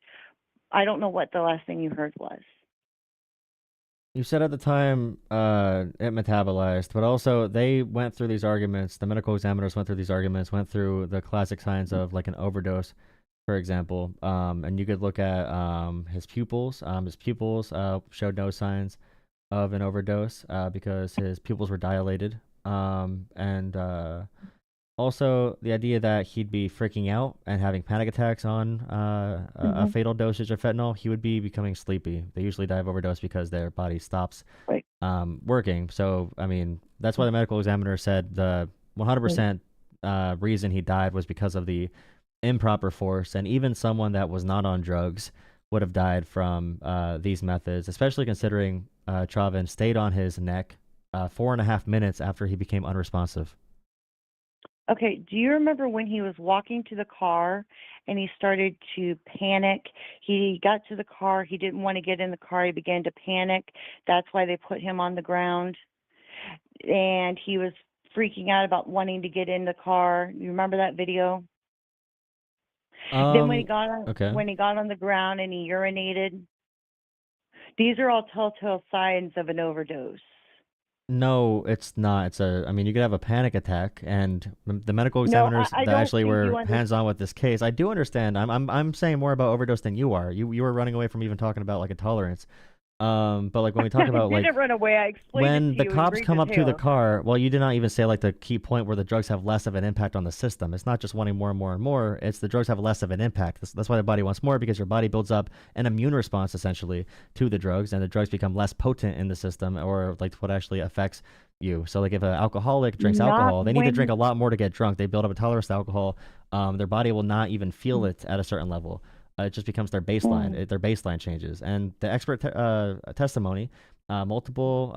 I don't know what the last thing you heard was. You said at the time it metabolized, but also they went through these arguments. The medical examiners went through these arguments, went through the classic signs of like an overdose, for example. And you could look at his pupils. His pupils showed no signs of an overdose because his pupils were dilated. And also the idea that he'd be freaking out and having panic attacks on a fatal dosage of fentanyl, he would be becoming sleepy. They usually die of overdose because their body stops Right. working. So, I mean, that's why the medical examiner said the 100% reason he died was because of the improper force. And even someone that was not on drugs would have died from these methods, especially considering Chauvin stayed on his neck 4.5 minutes after he became unresponsive. Okay, do you remember when he was walking to the car and he started to panic? He got to the car, he didn't want to get in the car, he began to panic. That's why they put him on the ground. And he was freaking out about wanting to get in the car. You remember that video? Then when he got on the ground and he urinated, these are all telltale signs of an overdose. No, it's not. I mean, you could have a panic attack, and the medical examiners I that don't actually think you were hands-on with this case. I do understand. I'm saying more about overdose than you are. You were running away from even talking about like a tolerance. But like when we talk about I like didn't run away. I explained when it to the you in cops great come up to the detail. car, well, you did not even say like the key point where the drugs have less of an impact on the system. It's not just wanting more and more and more. It's the drugs have less of an impact. That's why the body wants more, because your body builds up an immune response essentially to the drugs, and the drugs become less potent in the system, or like what actually affects you. So like if an alcoholic drinks alcohol, they need to drink a lot more to get drunk. They build up a tolerance to alcohol. Their body will not even feel it at a certain level. It just becomes their baseline. Their baseline changes. And the expert testimony, multiple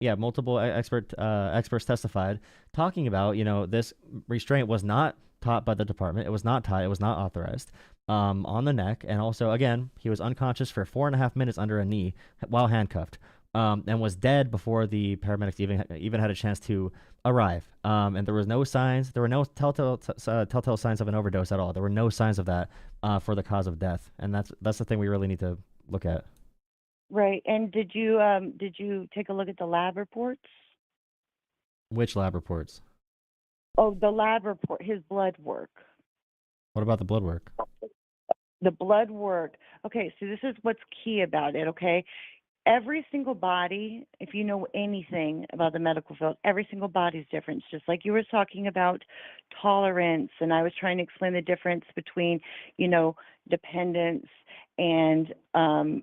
experts testified, talking about, this restraint was not taught by the department. It was not taught. It was not authorized on the neck. And also, again, he was unconscious for 4.5 minutes under a knee while handcuffed, and was dead before the paramedics even had a chance to arrive. And there was no signs. There were no telltale signs of an overdose at all. There were no signs of that for the cause of death. And that's the thing we really need to look at. Right. And did you take a look at the lab reports? Which lab reports? Oh, the lab report, his blood work. What about the blood work? The blood work. Okay, so this is what's key about it, okay? Every single body, if you know anything about the medical field, every single body is different. It's just like you were talking about tolerance, and I was trying to explain the difference between, dependence, and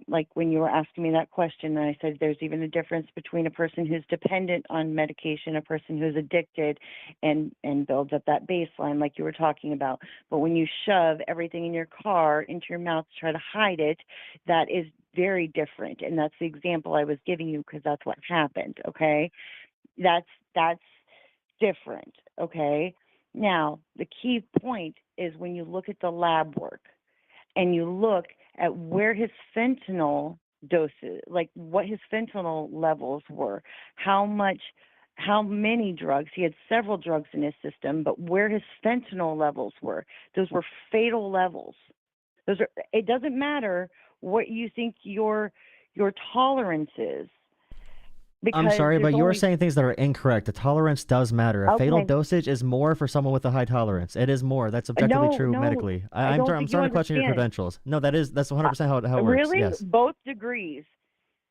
like when you were asking me that question, I said there's even a difference between a person who's dependent on medication, a person who's addicted, and builds up that baseline like you were talking about. But when you shove everything in your car into your mouth to try to hide it, that is very different. And that's the example I was giving you because that's what happened, okay? That's different, okay? Now, the key point is when you look at the lab work and you look at where his fentanyl doses, like what his fentanyl levels were, how many drugs, he had several drugs in his system, but where his fentanyl levels were, those were fatal levels. It doesn't matter what you think your tolerance is. I'm sorry, but you're only... saying things that are incorrect. The tolerance does matter. A fatal dosage is more for someone with a high tolerance. It is more. That's objectively true medically. I'm starting to question your credentials. No, that's 100% how it works. Really? Yes. Both degrees.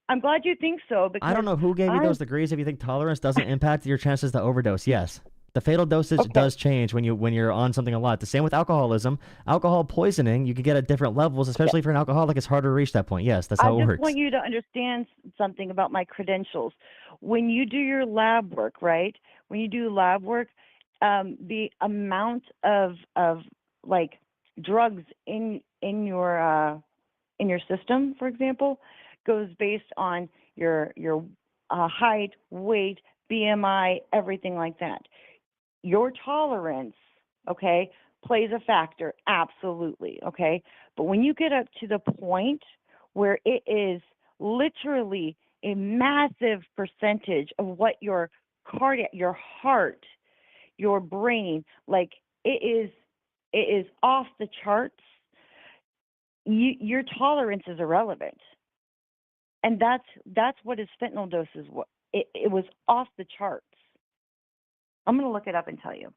I'm glad you think so. Because I don't know who gave you those degrees. If you think tolerance doesn't impact your chances to overdose, yes. The fatal dosage does change when you're on something a lot. The same with alcoholism. Alcohol poisoning, you can get at different levels, especially for an alcoholic. It's harder to reach that point. Yes, that's how it works. I just want you to understand something about my credentials. When you do your lab work, right? When you do lab work, the amount of like drugs in your system, for example, goes based on your height, weight, BMI, everything like that. Your tolerance, okay, plays a factor, absolutely, okay? But when you get up to the point where it is literally a massive percentage of what your cardiac, your heart, your brain, like it is off the charts, your tolerance is irrelevant. And that's what his fentanyl doses was. It was off the charts. I'm going to look it up and tell you.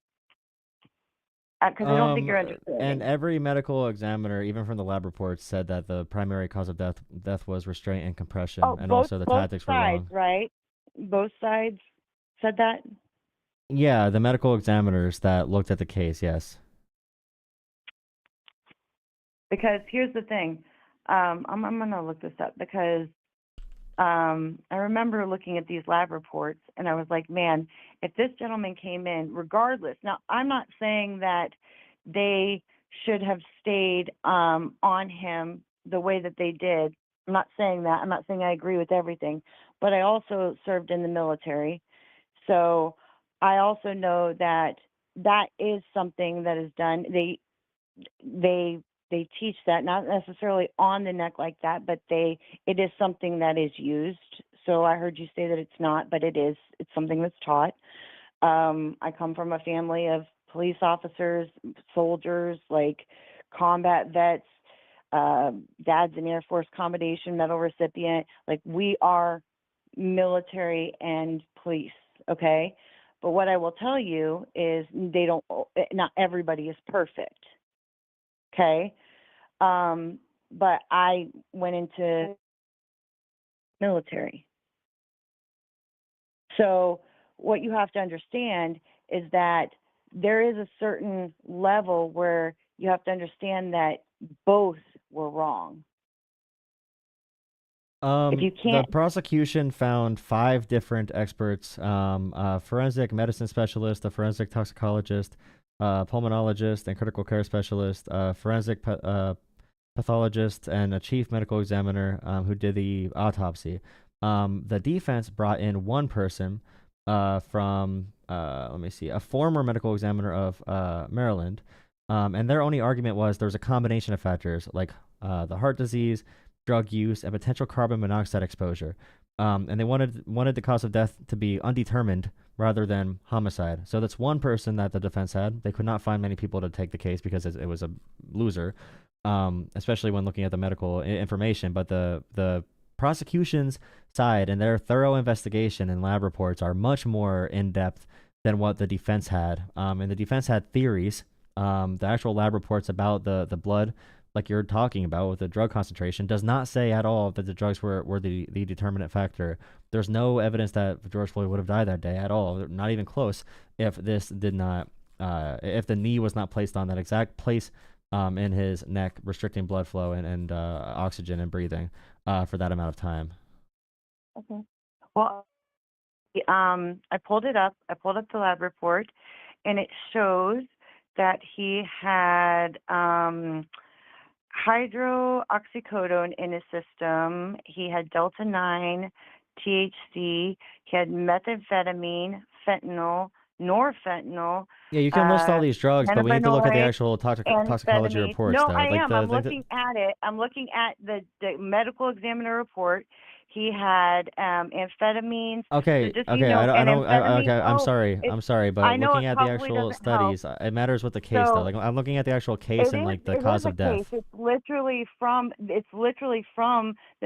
Because I don't think you're understanding. And every medical examiner, even from the lab reports, said that the primary cause of death was restraint and compression, and also the tactics were wrong. Right? Both sides said that? Yeah, the medical examiners that looked at the case, yes. Because here's the thing. I'm going to look this up because I remember looking at these lab reports and I was like, man, if this gentleman came in, regardless, now I'm not saying that they should have stayed on him the way that they did. I'm not saying that. I'm not saying I agree with everything, but I also served in the military. So I also know that that is something that is done. They teach that, not necessarily on the neck like that, but it is something that is used. So I heard you say that it's not, but it is. It's something that's taught. I come from a family of police officers, soldiers, like combat vets. Dad's an Air Force Commendation Medal recipient. Like, we are military and police, okay? But what I will tell you is not everybody is perfect, okay? But I went into military. So what you have to understand is that there is a certain level where you have to understand that both were wrong. If you can't... The prosecution found 5 different experts, a forensic medicine specialist, a forensic toxicologist, pulmonologist and critical care specialist, forensic pathologist, and a chief medical examiner who did the autopsy. The defense brought in one person from, a former medical examiner of Maryland, and their only argument was there was a combination of factors like the heart disease, drug use, and potential carbon monoxide exposure. And they wanted the cause of death to be undetermined rather than homicide. So that's one person that the defense had. They could not find many people to take the case because it was a loser, especially when looking at the medical information. But the prosecution's side and their thorough investigation and lab reports are much more in-depth than what the defense had. And the defense had theories. The actual lab reports about the blood, like you're talking about with the drug concentration, does not say at all that the drugs were the determinant factor. There's no evidence that George Floyd would have died that day at all, not even close, if this did not, if the knee was not placed on that exact place in his neck, restricting blood flow and oxygen and breathing for that amount of time. Okay. Well, I pulled it up. I pulled up the lab report, and it shows that he had hydroxycodone in his system. He had Delta 9, THC. He had methamphetamine, fentanyl, norfentanyl. Yeah, you can list all these drugs, but we need to look at the cannabinoids, actual toxicology amphetamine. reports. No, though. I Like am. the, I'm like the- looking at it. I'm looking at the medical examiner report. He had amphetamines. Okay, So just so okay, you know, I and don't, amphetamine, okay, I'm sorry, but I know looking it at the probably actual doesn't help. studies, it matters with the case though. So Like I'm looking at the actual case and like the it cause is a of death. case. It's literally from.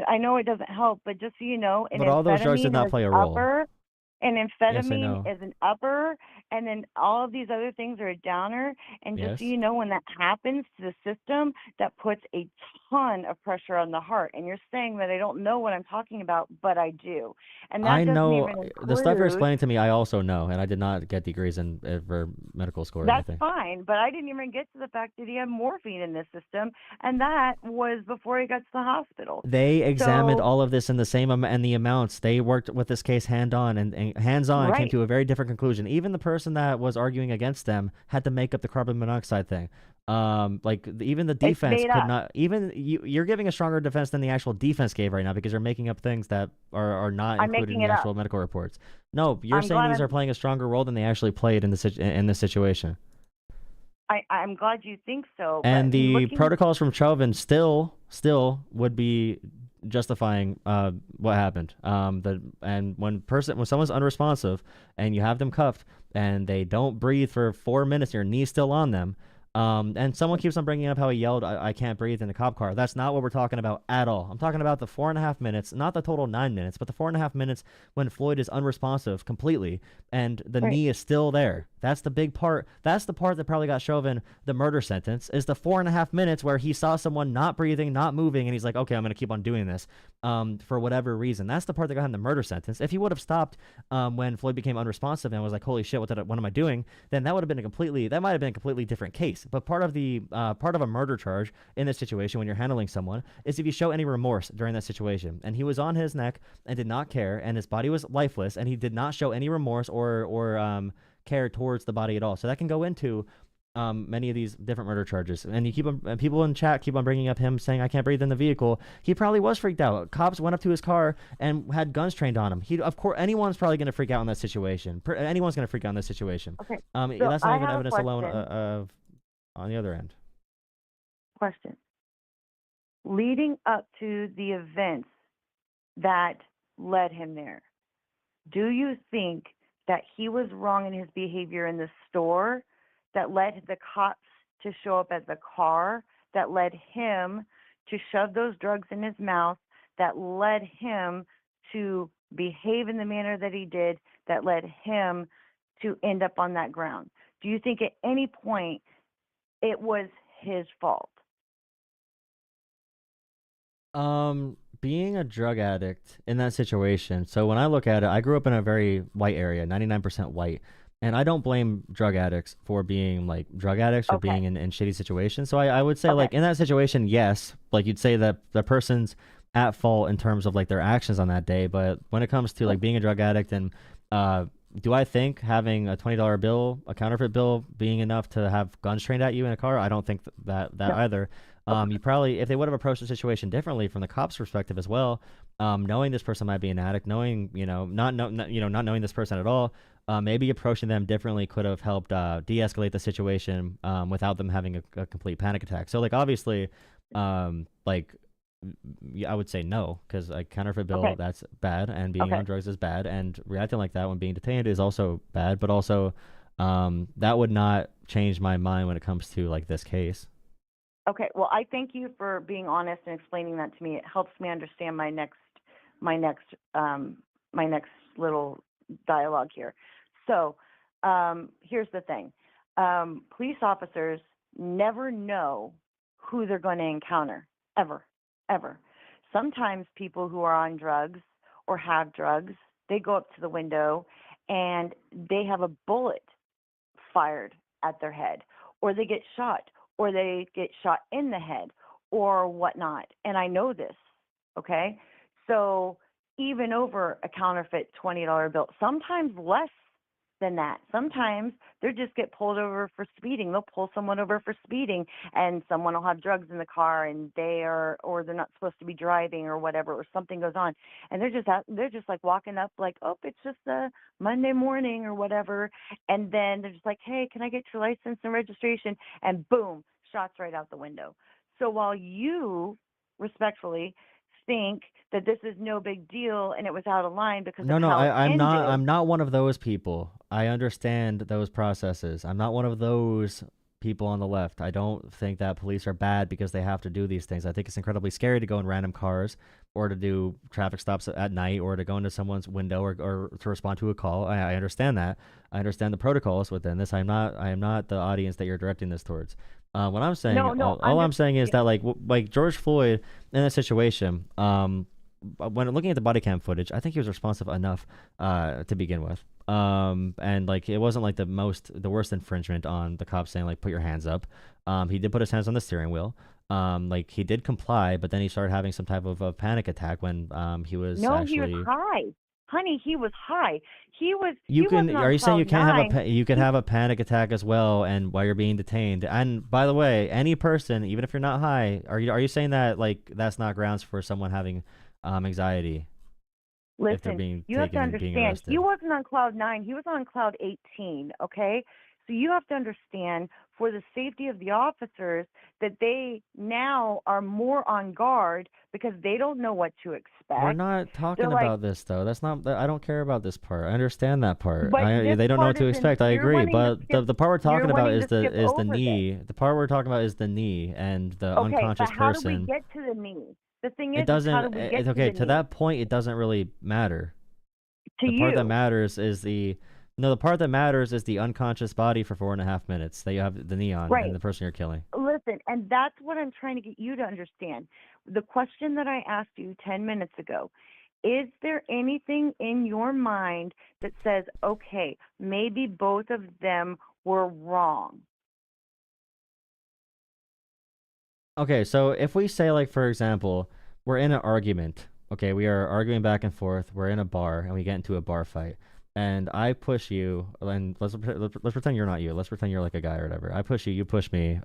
I know it doesn't help, but just so you know, an But all those drugs did amphetamine not is play a an role. upper. An Yes, I amphetamine know. is an upper, and then all of these other things are a downer. And just so Yes. you know, when that happens to the system, that puts a ton of pressure on the heart. And you're saying that I don't know what I'm talking about, but I do. And that I doesn't know even the stuff you're include. explaining to me. I also know, and I did not get degrees in for medical school or That's anything. fine, but I didn't even get to the fact that he had morphine in this system, and that was before he got to the hospital. They examined So, all of this in the same and the amounts. They worked with this case hand on and hands on, and came right. to a very different conclusion. Even the person that was arguing against them had to make up the carbon monoxide thing. Even the It's defense made could up. not. Even you're giving a stronger defense than the actual defense gave right now because you're making up things that are not I'm included in making the it up. actual medical reports. No, you're I'm saying glad these are playing a stronger role than they actually played in this situation. I'm glad you think so. And But the looking, protocols from Chauvin still would be justifying what happened. And when someone's unresponsive and you have them cuffed and they don't breathe for 4 minutes, your knee's still on them. And someone keeps on bringing up how he yelled, I can't breathe in the cop car. That's not what we're talking about at all. I'm talking about the 4.5 minutes, not the total 9 minutes, but the 4.5 minutes when Floyd is unresponsive completely and the Right. knee is still there. That's the big part. That's the part that probably got Chauvin the murder sentence, is the 4.5 minutes where he saw someone not breathing, not moving, and he's like, okay, I'm going to keep on doing this for whatever reason. That's the part that got him the murder sentence. If he would have stopped when Floyd became unresponsive and was like, holy shit, what am I doing? Then that might have been a completely different case. But part of a murder charge in this situation when you're handling someone is if you show any remorse during that situation. And he was on his neck and did not care, and his body was lifeless, and he did not show any remorse or care towards the body at all. So that can go into many of these different murder charges. And people in chat keep on bringing up him saying, I can't breathe in the vehicle. He probably was freaked out. Cops went up to his car and had guns trained on him. Of course, anyone's probably going to freak out in that situation. Anyone's going to freak out in this situation. okay. That's I not even have a evidence alone question. on the other end. Question. Leading up to the events that led him there, do you think that he was wrong in his behavior in the store that led the cops to show up at the car, that led him to shove those drugs in his mouth, that led him to behave in the manner that he did, that led him to end up on that ground? Do you think at any point it was his fault? Being a drug addict in that situation. So when I look at it, I grew up in a very white area, 99% white. And I don't blame drug addicts for being like drug addicts or Okay. being in shitty situations. So I would say Okay. like in that situation, yes, like you'd say that the person's at fault in terms of like their actions on that day. But when it comes to like being a drug addict and do I think having a $20 bill, a counterfeit bill, being enough to have guns trained at you in a car? I don't think that No. either. You probably, if they would have approached the situation differently from the cops' perspective as well, knowing this person might be an addict, knowing not knowing this person at all, maybe approaching them differently could have helped de-escalate the situation without them having a complete panic attack. So like obviously, I would say no, because a counterfeit bill, Okay. that's bad, and being Okay. on drugs is bad, and reacting like that when being detained is also bad. But also, that would not change my mind when it comes to like this case. Okay, well, I thank you for being honest and explaining that to me. It helps me understand my next little dialogue here. So, here's the thing: police officers never know who they're going to encounter, ever. Sometimes people who are on drugs or have drugs, they go up to the window and they have a bullet fired at their head, or they get shot, or they get shot in the head or whatnot. And I know this, okay? So even over a counterfeit $20 bill, sometimes less than that. Sometimes they just get pulled over for speeding. They'll pull someone over for speeding, and someone will have drugs in the car, and they're not supposed to be driving or whatever, or something goes on, and they're just like walking up like, oh, it's just a Monday morning or whatever, and then they're just like, hey, can I get your license and registration? And boom, shots right out the window. So while you respectfully think that this is no big deal and it was out of line because No, of no, how it I'm ended. not. I'm not one of those people. I understand those processes. I'm not one of those people on the left. I don't think that police are bad because they have to do these things. I think it's incredibly scary to go in random cars or to do traffic stops at night or to go into someone's window or to respond to a call. I understand that. I understand the protocols within this. I am not the audience that you're directing this towards. What I'm saying, all I'm saying is that like George Floyd in this situation, when looking at the body cam footage, I think he was responsive enough to begin with. And like it wasn't like the worst infringement on the cops saying like put your hands up. He did put his hands on the steering wheel. Like he did comply, but then he started having some type of a panic attack when he was He was high. Honey, he was high. Are you saying you can't have you could have a panic attack as well, and while you're being detained? And by the way, any person, even if you're not high, are you saying that like that's not grounds for someone having anxiety? Listen, you have to understand, he wasn't on cloud 9. He was on cloud 18, okay? So you have to understand, for the safety of the officers, that they now are more on guard because they don't know what to expect. We're not talking about this, though. That's not. I don't care about this part. I understand that part. But they don't know what to expect. I agree. But the part we're talking about is the knee. This. The part we're talking about is the knee and the unconscious but how person. do we get to the knee? The thing is, it doesn't. how do we get okay, to that point, it doesn't really matter. The part that matters is the part that matters is the unconscious body for 4.5 minutes that you have the knee on and the person you're killing. Listen, and that's what I'm trying to get you to understand. The question that I asked you 10 minutes ago, is there anything in your mind that says, okay, maybe both of them were wrong? Okay, so if we say, like, for example, we're in an argument. Okay, we are arguing back and forth. We're in a bar, and we get into a bar fight. And I push you, and let's pretend you're not you. Let's pretend you're like a guy or whatever. I push you, you push me.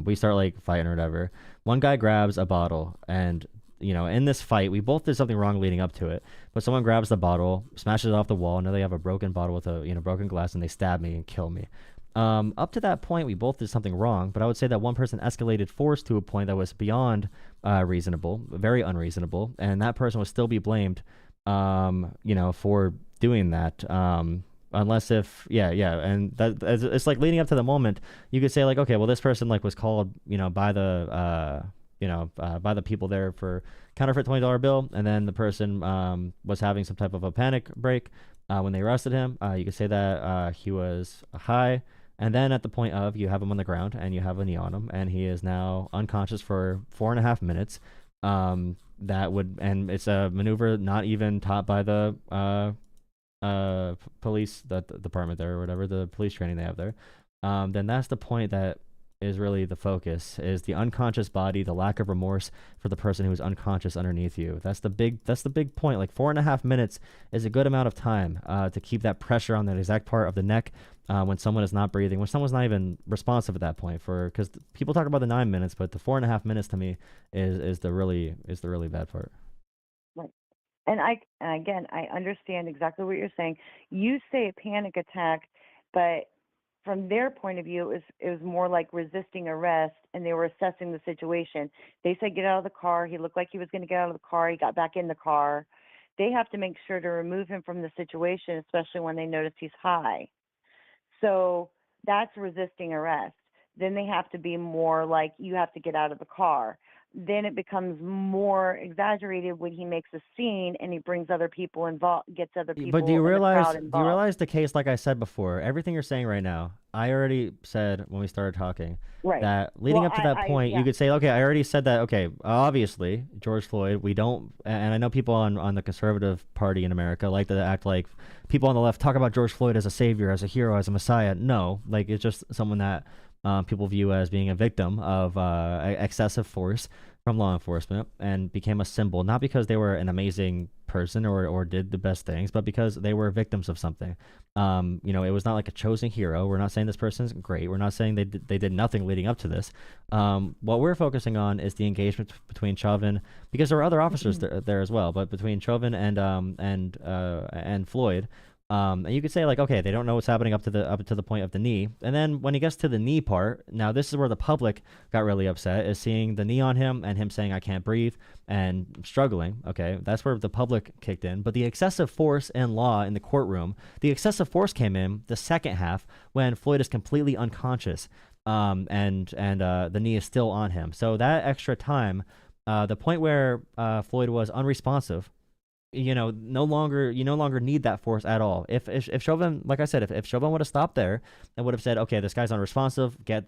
We start like fighting or whatever. One guy grabs a bottle, and in this fight, we both did something wrong leading up to it. But someone grabs the bottle, smashes it off the wall. Now they have a broken bottle with a broken glass, and they stab me and kill me. Up to that point, we both did something wrong. But I would say that one person escalated force to a point that was beyond reasonable, very unreasonable, and that person would still be blamed, for doing that, unless and that it's like leading up to the moment, you could say like, okay, well, this person like was called by the by the people there for counterfeit $20 bill, and then the person was having some type of a panic break when they arrested him. You could say that he was high, and then at the point of you have him on the ground and you have a knee on him, and he is now unconscious for 4.5 minutes. And it's a maneuver not even taught by the police, the department there or whatever, the police training they have there. Then that's the point that is really the focus, is the unconscious body, the lack of remorse for the person who's unconscious underneath you. That's the big point. Like 4.5 minutes is a good amount of time to keep that pressure on that exact part of the neck when someone is not breathing, when someone's not even responsive at that point. Because people talk about the 9 minutes, but the 4.5 minutes to me is the really bad part. Right. And again, I understand exactly what you're saying. You say a panic attack, but from their point of view, it was more like resisting arrest, and they were assessing the situation. They said, get out of the car. He looked like he was going to get out of the car. He got back in the car. They have to make sure to remove him from the situation, especially when they notice he's high. So that's resisting arrest. Then they have to be more like, you have to get out of the car. Then it becomes more exaggerated when he makes a scene and he brings other people involved, gets other people. But do you realize the case, like I said before, everything you're saying right now, I already said when we started talking, that leading up to that point, you could say, okay, I already said that. Okay, obviously, George Floyd, we don't, and I know people on the conservative party in America like to act like people on the left talk about George Floyd as a savior, as a hero, as a messiah. No, like it's just someone that people view as being a victim of excessive force from law enforcement, and became a symbol, not because they were an amazing person or did the best things, but because they were victims of something. It was not like a chosen hero. We're not saying this person's great. We're not saying they did nothing leading up to this. What we're focusing on is the engagement between Chauvin, because there were other officers there as well, but between Chauvin and Floyd. And you could say like, okay, they don't know what's happening up to the point of the knee. And then when he gets to the knee part, now this is where the public got really upset, is seeing the knee on him and him saying, I can't breathe and struggling. Okay, that's where the public kicked in. But the excessive force and law in the courtroom, the excessive force came in the second half when Floyd is completely unconscious, and the knee is still on him. So that extra time, the point where Floyd was unresponsive, you no longer need that force at all. If Chauvin, like I said, if Chauvin would have stopped there and would have said, okay, this guy's unresponsive, get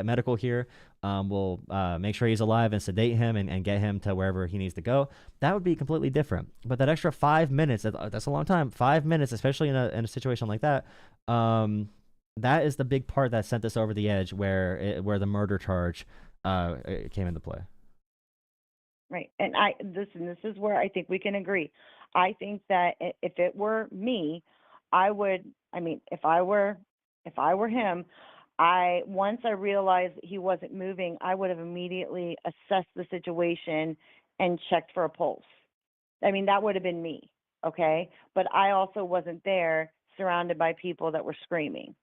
medical here, we'll make sure he's alive and sedate him and get him to wherever he needs to go, that would be completely different. But that extra 5 minutes, that's a long time. 5 minutes, especially in a situation like that, that is the big part that sent this over the edge, where the murder charge came into play. Right. And this is where I think we can agree. I think that if it were me, if I were him, once I realized that he wasn't moving, I would have immediately assessed the situation and checked for a pulse. That would have been me. Okay. But I also wasn't there surrounded by people that were screaming.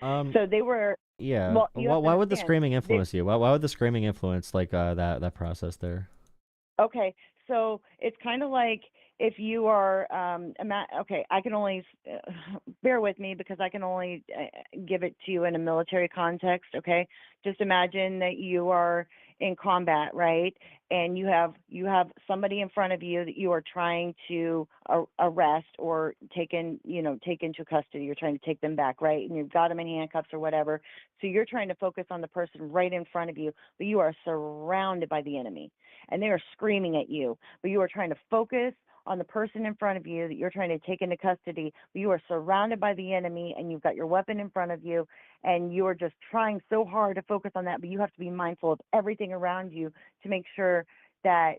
So they were. Yeah. Well, why would the screaming influence you? Why would the screaming influence that process there? Okay, so it's kind of like if you are okay, I can only bear with me because I can only give it to you in a military context. Okay, just imagine that you are in combat, right? And you have somebody in front of you that you are trying to arrest or take into custody. You're trying to take them back, right? And you've got them in handcuffs or whatever. So you're trying to focus on the person right in front of you, but you are surrounded by the enemy, and they are screaming at you. But you are trying to focus on the person in front of you that you're trying to take into custody, but you are surrounded by the enemy and you've got your weapon in front of you, and you are just trying so hard to focus on that, but you have to be mindful of everything around you to make sure that,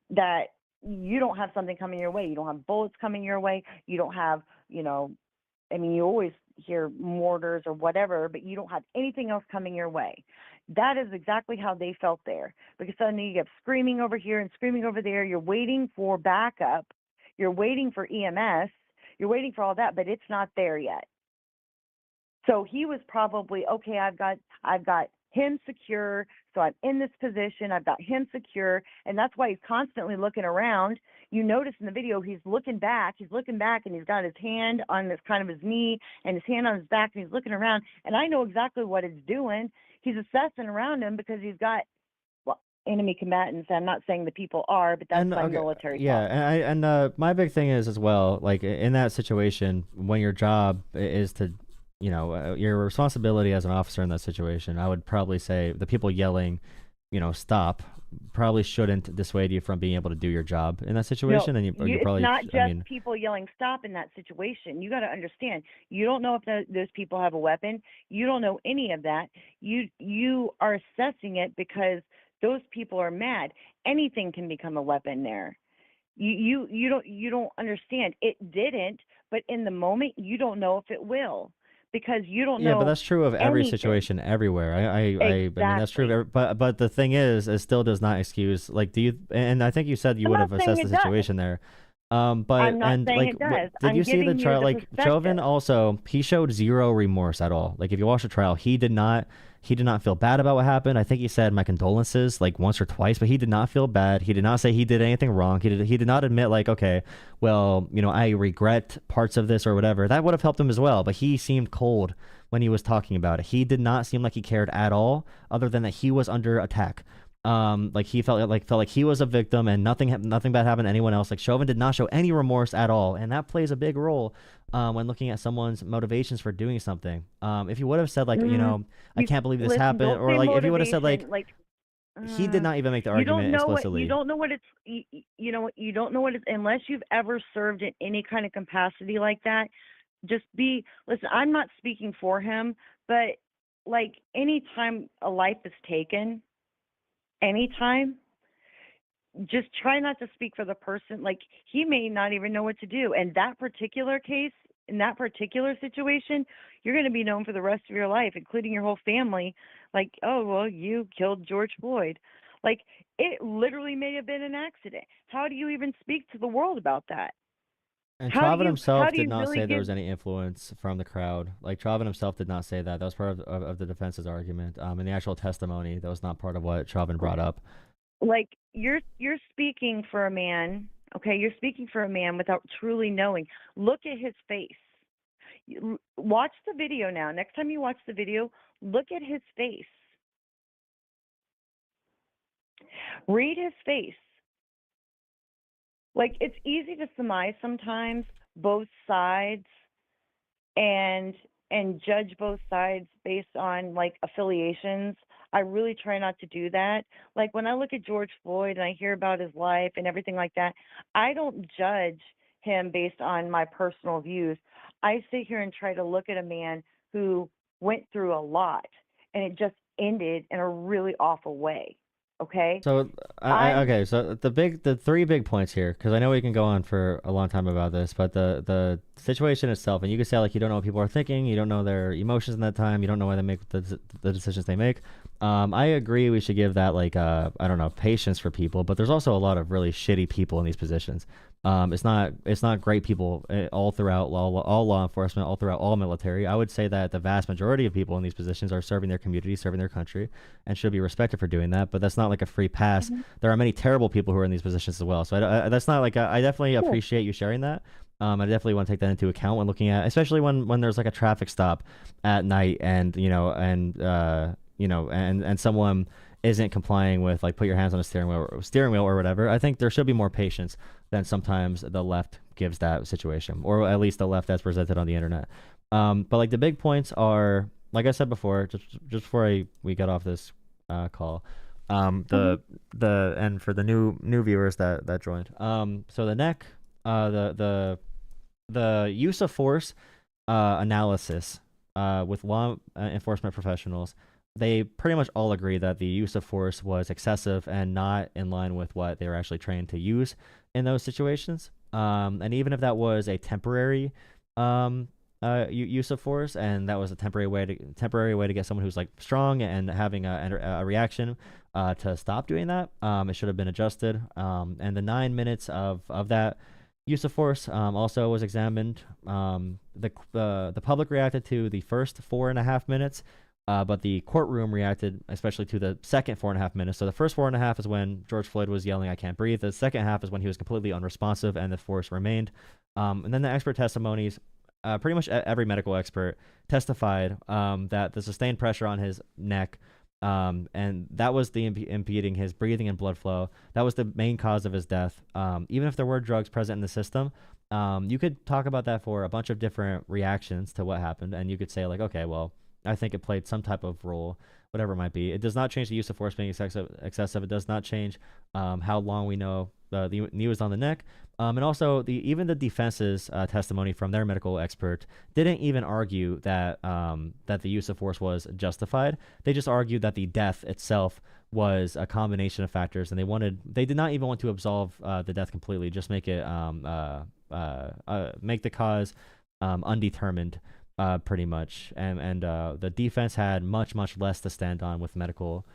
that you don't have something coming your way. You don't have bullets coming your way. You don't have, you always hear mortars or whatever, but you don't have anything else coming your way. That is exactly how they felt there, because suddenly you get screaming over here and screaming over there. You're waiting for backup. You're waiting for EMS. You're waiting for all that, but it's not there yet. So he was probably, okay, I've got him secure, so I'm in this position. I've got him secure, and that's why he's constantly looking around. You notice in the video he's looking back, and he's got his hand on this kind of his knee and his hand on his back, and he's looking around, and I know exactly what it's doing. He's assessing around him because he's got enemy combatants. I'm not saying the people are, but that's my military. Yeah, and my big thing is as well, like in that situation, when your job is to, your responsibility as an officer in that situation, I would probably say the people yelling, stop, probably shouldn't dissuade you from being able to do your job in that situation. No, and you probably, it's not just people yelling stop in that situation. You got to understand, you don't know if those people have a weapon. You don't know any of that. You are assessing it because those people are mad. Anything can become a weapon there. You don't understand. It didn't, but in the moment you don't know if it will, because you don't know. Yeah, but that's true of every situation everywhere. I mean, that's true. But the thing is, it still does not excuse. Like, do you? And I think you said you would have assessed the situation there. But I'm not saying it does. Did you see the trial? Like, Chauvin also, he showed zero remorse at all. Like, if you watch the trial, he did not feel bad about what happened. I think he said my condolences like once or twice, but he did not feel bad. He did not say he did anything wrong. He did not admit like, okay, well, I regret parts of this or whatever. That would have helped him as well. But he seemed cold when he was talking about it. He did not seem like he cared at all, other than that he was under attack. Like he felt like he was a victim and nothing bad happened to anyone else. Like Chauvin did not show any remorse at all, and that plays a big role when looking at someone's motivations for doing something. If he would have said like, I can't believe this happened, or like if he would have said like he did not even make the argument explicitly. You don't know what it's unless you've ever served in any kind of capacity like that. just be, listen, I'm not speaking for him, but like anytime a life is taken, anytime, just try not to speak for the person. Like, he may not even know what to do. And that particular case, in that particular situation, you're going to be known for the rest of your life, including your whole family. Like, oh, well, you killed George Floyd. Like, it literally may have been an accident. How do you even speak to the world about that? And How do Chauvin you- himself how do did you not really say there give- was any influence from the crowd. Like, Chauvin himself did not say that. That was part of the defense's argument. In the actual testimony, that was not part of what Chauvin brought up. Like, you're speaking for a man, okay? You're speaking for a man without truly knowing. Look at his face. Watch the video now. Next time you watch the video, look at his face. Read his face. Like, it's easy to surmise sometimes both sides and judge both sides based on like affiliations. I really try not to do that. Like, when I look at George Floyd and I hear about his life and everything like that, I don't judge him based on my personal views. I sit here and try to look at a man who went through a lot, and it just ended in a really awful way. Okay. So, okay. So the three big points here, because I know we can go on for a long time about this, but the situation itself, and you can say like you don't know what people are thinking, you don't know their emotions in that time, you don't know why they make the decisions they make. I agree we should give that like I don't know, patience for people, but there's also a lot of really shitty people in these positions. It's not great people all throughout all law enforcement, all throughout all military. I would say that the vast majority of people in these positions are serving their community, serving their country, and should be respected for doing that. But that's not like a free pass. Mm-hmm. There are many terrible people who are in these positions as well. So that's not like I definitely appreciate you sharing that. I definitely want to take that into account when looking at, especially when there's like a traffic stop at night, and and someone isn't complying with like put your hands on a steering wheel or whatever. I think there should be more patience than sometimes the left gives that situation, or at least the left that's presented on the internet. But like the big points are, like I said before, just before we got off this call, the and for the new viewers that joined, so the neck, the use of force analysis with law enforcement professionals, they pretty much all agree that the use of force was excessive and not in line with what they were actually trained to use in those situations. And even if that was a temporary use of force, and that was a temporary way to get someone who's like strong and having a reaction to stop doing that, it should have been adjusted. And the 9 minutes of that use of force also was examined. The public reacted to the first 4.5 minutes. But the courtroom reacted especially to the second 4.5 minutes. So the first 4.5 is when George Floyd was yelling, "I can't breathe." The second half is when he was completely unresponsive and the force remained. And then the expert testimonies, pretty much every medical expert testified that the sustained pressure on his neck, and that was the impeding his breathing and blood flow. That was the main cause of his death. Even if there were drugs present in the system, you could talk about that for a bunch of different reactions to what happened. And you could say like, okay, well, I think it played some type of role, whatever it might be. It does not change the use of force being excessive. It does not change how long we know the knee was on the neck. And also, even the defense's testimony from their medical expert didn't even argue that that the use of force was justified. They just argued that the death itself was a combination of factors, and they did not even want to absolve the death completely, just make it make the cause undetermined. Pretty much, and the defense had much less to stand on with the medical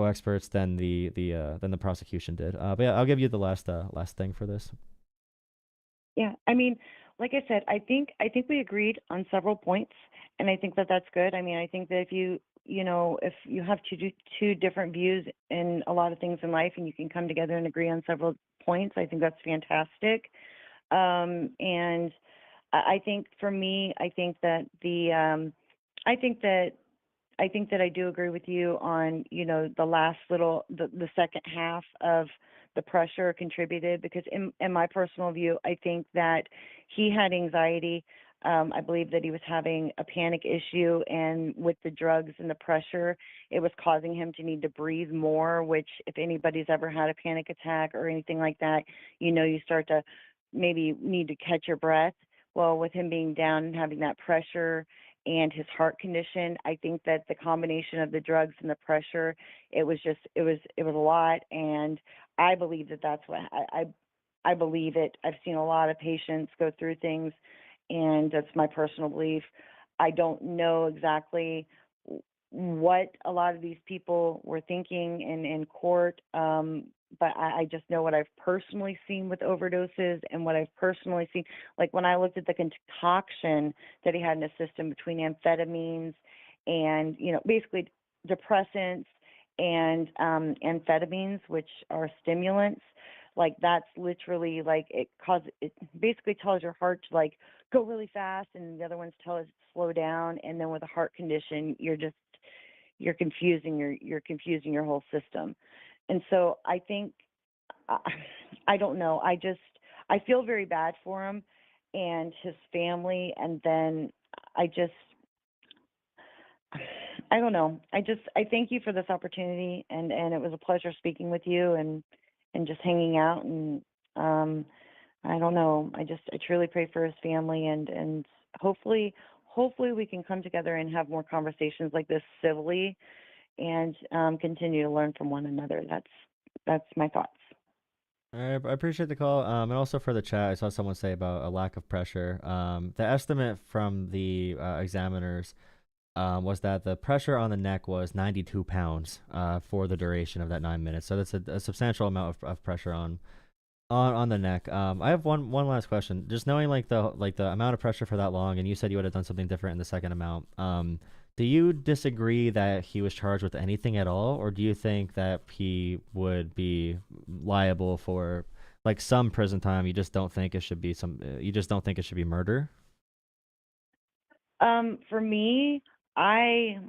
experts than the prosecution did. But yeah, I'll give you the last thing for this. Yeah, I mean, like I said, I think we agreed on several points, and I think that that's good. I mean, I think that if you have two different views in a lot of things in life, and you can come together and agree on several points, I think that's fantastic. And I think for me, I think that I do agree with you on, the last the second half of the pressure contributed, because in my personal view, I think that he had anxiety. I believe that he was having a panic issue, and with the drugs and the pressure, it was causing him to need to breathe more, which if anybody's ever had a panic attack or anything like that, you start to maybe need to catch your breath. well, with him being down and having that pressure and his heart condition, I think that the combination of the drugs and the pressure, it was a lot. And I believe that that's what I believe it. I've seen a lot of patients go through things, and that's my personal belief. I don't know exactly what a lot of these people were thinking in court, but I just know what I've personally seen with overdoses and what I've personally seen. Like when I looked at the concoction that he had in his system between amphetamines and, basically depressants and amphetamines, which are stimulants, like that's literally like it basically tells your heart to like go really fast, and the other ones tell it to slow down. And then with a heart condition, you're confusing your whole system. And so I think, I don't know, I feel very bad for him and his family. And then I don't know. I thank you for this opportunity, and it was a pleasure speaking with you and just hanging out. And I don't know. I truly pray for his family, and hopefully we can come together and have more conversations like this civilly, and continue to learn from one another. That's my thoughts. I appreciate the call, and also for the chat. I saw someone say about a lack of pressure. The estimate from the examiners was that the pressure on the neck was 92 pounds for the duration of that 9 minutes. So that's a substantial amount of pressure on the neck. I have one last question. Just knowing the amount of pressure for that long, and you said you would have done something different in the second amount. Do you disagree that he was charged with anything at all, or do you think that he would be liable for like some prison time? You just don't think it should be murder? For me, I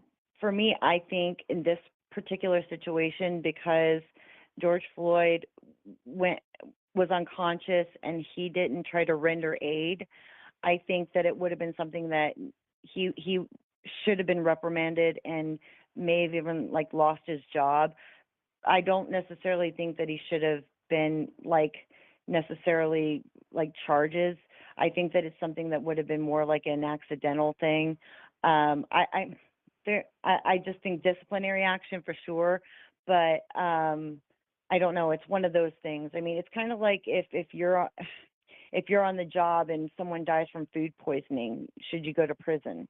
think in this particular situation, because George Floyd was unconscious and he didn't try to render aid, I think that it would have been something that he should have been reprimanded and may have even like lost his job. I don't necessarily think that he should have been necessarily charges. I think that it's something that would have been more like an accidental thing. I just think disciplinary action for sure, but I don't know. It's one of those things. I mean, it's kind of like if you're on the job and someone dies from food poisoning, should you go to prison?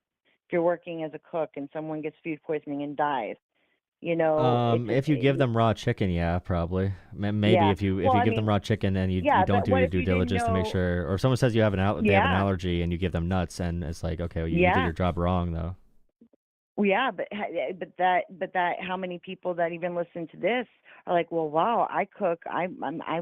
If you're working as a cook and someone gets food poisoning and dies, if you give them raw chicken, yeah, probably. Maybe Yeah. if you Well, give them raw chicken and you yeah, don't but do what your if due you didn't diligence to make know- sure, or if someone says they have an Yeah. allergy and you give them nuts, and it's like, okay, well, you did Yeah. your job wrong though. Well, yeah, but how many people that even listen to this are like, well, wow, I cook, I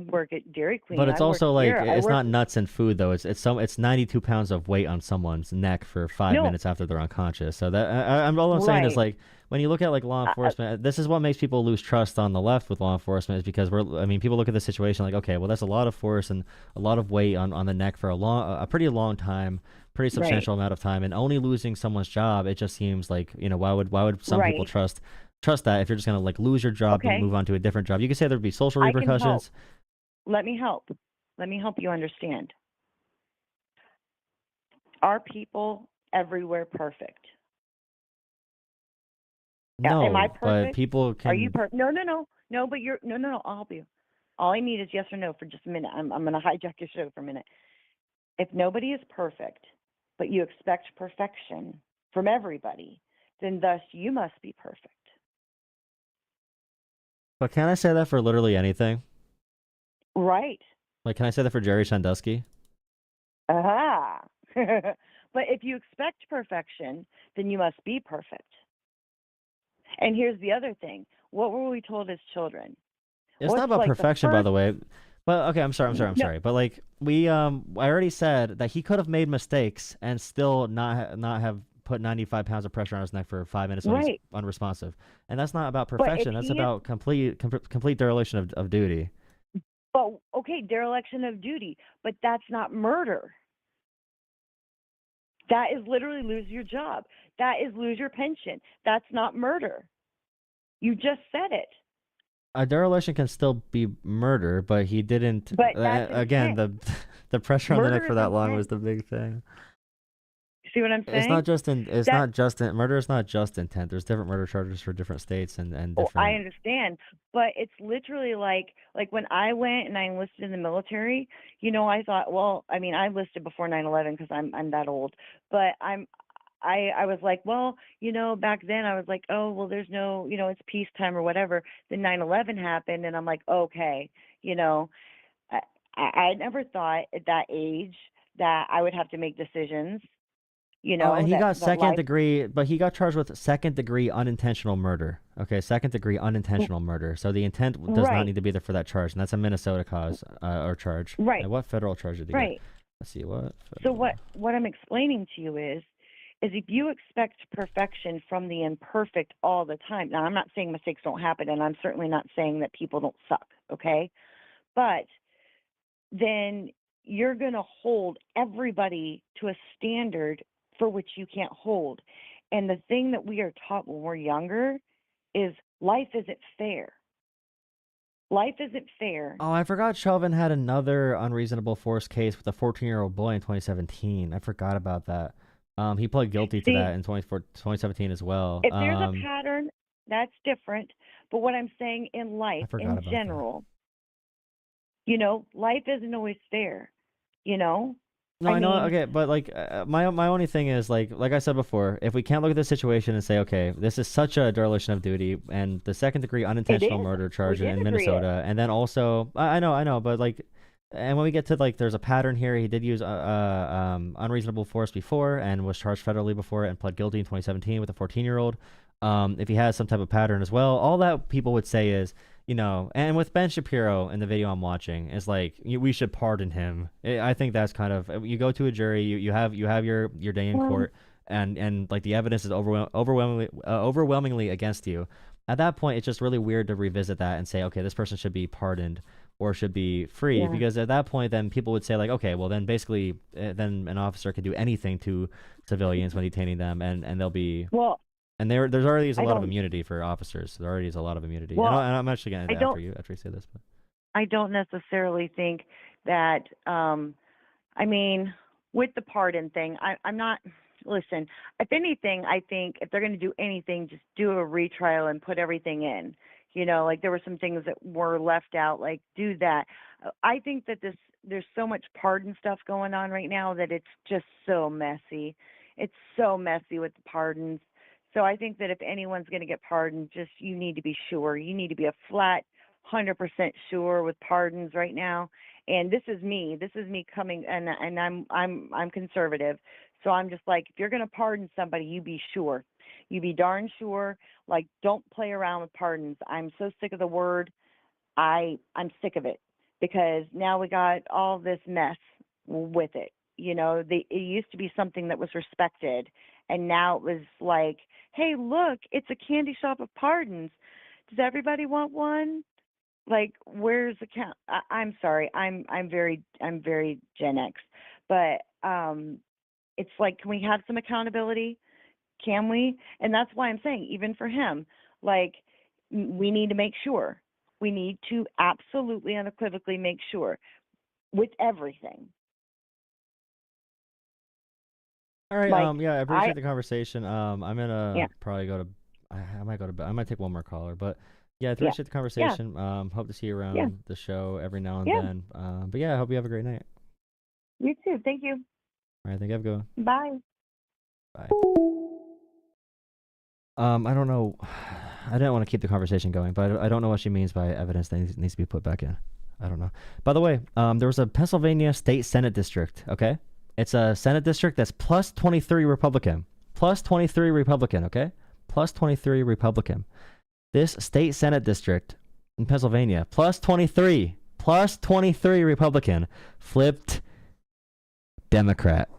work at Dairy Queen. But it's I work also like here, I it's work- not nuts and food though. It's 92 pounds of weight on someone's neck for 5 No. minutes after they're unconscious. So that all I'm saying is Right. like when you look at like law enforcement, this is what makes people lose trust on the left with law enforcement, is because people look at the situation like, okay, well that's a lot of force and a lot of weight on the neck for a pretty long time, pretty substantial amount of time, and only losing someone's job. It just seems like, why would some people Right. trust that if you're just gonna like lose your job Okay. and move on to a different job? You could say there'd be social I can help. repercussions. Let me help you understand. Are people everywhere perfect? No, Am I but perfect? people can. Are you perfect? No, but you're no. I'll help you. All I need is yes or no for just a minute. I'm going to hijack your show for a minute. If nobody is perfect, but you expect perfection from everybody, then thus you must be perfect. But can I say that for literally anything? Right. Like, can I say that for Jerry Sandusky? Aha. But if you expect perfection, then you must be perfect. And here's the other thing. What were we told as children? It's What's not about like the perfection, by first- the way. But okay, I'm sorry. But like I already said that he could have made mistakes and still not have put 95 pounds of pressure on his neck for 5 minutes when he's Right. unresponsive. And that's not about if perfection. That's he is- about complete dereliction of duty. But okay, dereliction of duty, but that's not murder. That is literally lose your job. That is lose your pension. That's not murder. You just said it. A dereliction can still be murder, but he didn't. But that's again, intent. The pressure on the neck Murder for is that long intent. was the big thing. See what I'm saying? It's not just in. It's That- not just in, murder is not just intent. There's different murder charges for different states and Oh, different. I understand, but it's literally like when I went and I enlisted in the military, you know, I thought, well, I mean, I enlisted before 9/11 because I'm that old, but I was like, well, you know, back then I was like, oh, well, there's no, you know, it's peacetime or whatever. Then 9/11 happened, and I'm like, okay, you know, I never thought at that age that I would have to make decisions. You know, Oh, and he got that second life, degree, but he got charged with second degree unintentional murder. Okay, second degree unintentional murder. So the intent does not Right. need to be there for that charge, and that's a Minnesota cause or charge. Right. And what federal charge did he right. get? Let's see what. So federal- what I'm explaining to you is if you expect perfection from the imperfect all the time. Now, I'm not saying mistakes don't happen, and I'm certainly not saying that people don't suck, okay? But then you're going to hold everybody to a standard for which you can't hold. And the thing that we are taught when we're younger is life isn't fair. Life isn't fair. Oh, I forgot Chauvin had another unreasonable force case with a 14-year-old boy in 2017. I forgot about that. He pled guilty to See, that in 2017 as well. If there's a pattern, that's different. But what I'm saying in life, forgot in about that. general, you know, life isn't always fair, you know? No, I know. mean, Okay, but like my only thing is like I said before, if we can't look at the situation and say, okay, this is such a dereliction of duty, and the second degree unintentional is. murder charge We in did agree Minnesota, and then also I know, but like, and when we get to like, there's a pattern here. He did use unreasonable force before and was charged federally before and pled guilty in 2017 with a 14-year-old. If he has some type of pattern as well, all that people would say is, you know, and with Ben Shapiro in the video I'm watching, is like we should pardon him. I think that's kind of, you go to a jury, you have your day in court, and like the evidence is overwhelmingly against you. At that point, it's just really weird to revisit that and say, okay, this person should be pardoned or should be free, Yeah. because at that point, then people would say like, okay, well then basically, then an officer can do anything to civilians when detaining them, and they'll be. Well, And there's already a I lot of don't- immunity for officers. There already is a lot of immunity. Well, and I'm actually going to after you say this. But I don't necessarily think that, I mean, with the pardon thing, I'm not, listen, if anything, I think if they're going to do anything, just do a retrial and put everything in. You know, like there were some things that were left out, like do that. I think that there's so much pardon stuff going on right now that it's just so messy. It's so messy with the pardons. So I think that if anyone's going to get pardoned, just you need to be sure. You need to be a flat 100% sure with pardons right now. And this is me. This is me coming, and I'm conservative. So I'm just like, if you're going to pardon somebody, you be sure. You be darn sure. Like, don't play around with pardons. I'm so sick of the word. I'm sick of it because now we got all this mess with it. You know, it used to be something that was respected, and now it was like, hey, look, it's a candy shop of pardons. Does everybody want one? Like, where's the count? I'm sorry, I'm very Gen X, but it's like, can we have some accountability? Can we? And that's why I'm saying, even for him, like, we need to make sure. We need to absolutely unequivocally make sure with everything. all right, Like, yeah, I appreciate the conversation. I'm gonna Yeah. probably go to. I might go to bed. I might take one more caller, but yeah, I appreciate the conversation. Hope to see you around the show every now and then. But yeah, I hope you have a great night. You too. Thank you. All right, thank you. Have a good one. Bye. Bye. I don't know. I didn't want to keep the conversation going, but I don't know what she means by evidence that needs to be put back in. I don't know. By the way, there was a Pennsylvania state Senate district, okay? It's a Senate district that's plus 23 Republican. Plus 23 Republican, okay? Plus 23 Republican. This state Senate district in Pennsylvania, plus 23 Republican, flipped Democrat.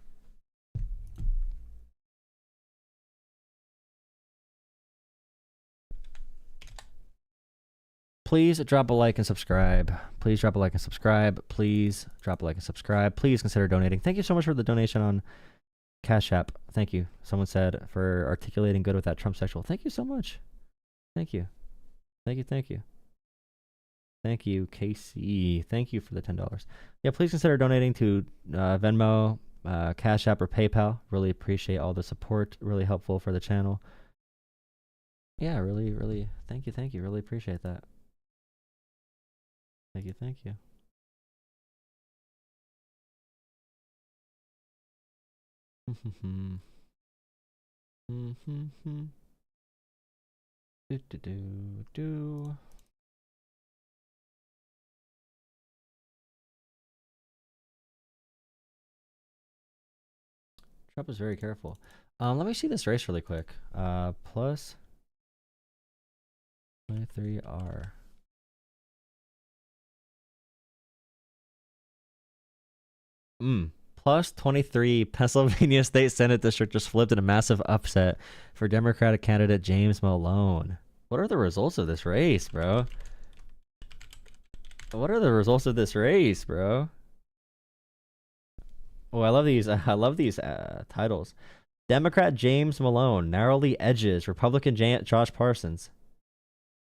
Please drop a like and subscribe. Please drop a like and subscribe. Please drop a like and subscribe. Please consider donating. Thank you so much for the donation on Cash App. Thank you. Someone said for articulating good with that Trump sexual. Thank you so much. Thank you. Thank you. Thank you. Thank you, Casey. Thank you for the $10. Yeah, please consider donating to Venmo, Cash App, or PayPal. Really appreciate all the support. Really helpful for the channel. Yeah, really. Thank you. Really appreciate that. Thank you. Do. Trump is very careful. Let me see this race really quick. Plus 23R. Plus 23 Pennsylvania State Senate District just flipped in a massive upset for Democratic candidate James Malone. What are the results of this race, bro? What are the results of this race, bro? Oh, I love these. I love these titles. Democrat James Malone narrowly edges Republican Josh Parsons.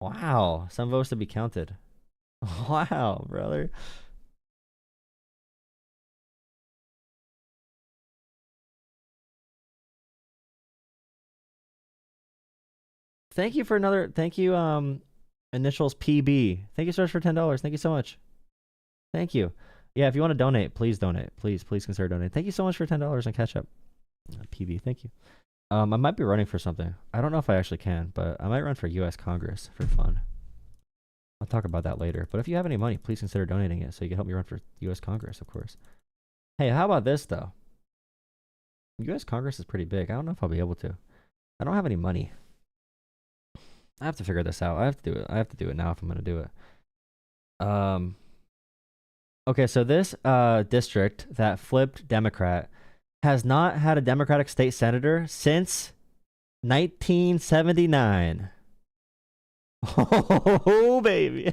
Wow, some votes to be counted. Wow, brother. Thank you for another. Thank you, initials PB. Thank you so much for $10. Thank you so much. Thank you. Yeah, if you want to donate, please donate. Please consider donating. Thank you so much for $10 on Catch Up. PB, thank you. I might be running for something. I don't know if I actually can, but I might run for U.S. Congress for fun. I'll talk about that later. But if you have any money, please consider donating it so you can help me run for U.S. Congress, of course. Hey, how about this, though? U.S. Congress is pretty big. I don't know if I'll be able to. I don't have any money. I have to figure this out. I have to do it. I have to do it now if I'm going to do it. Okay, so this district that flipped Democrat has not had a Democratic state senator since 1979. Oh, baby.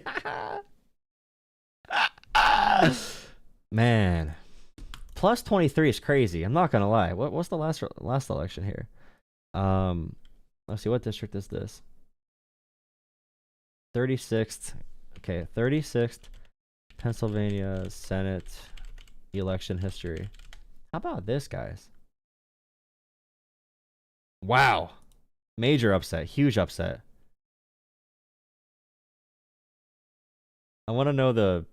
Man. Plus 23 is crazy. I'm not going to lie. What's the last election here? Let's see. What district is this? 36th. Okay, 36th Pennsylvania Senate election history. How about this, guys? Wow. Major upset. Huge upset. I want to know the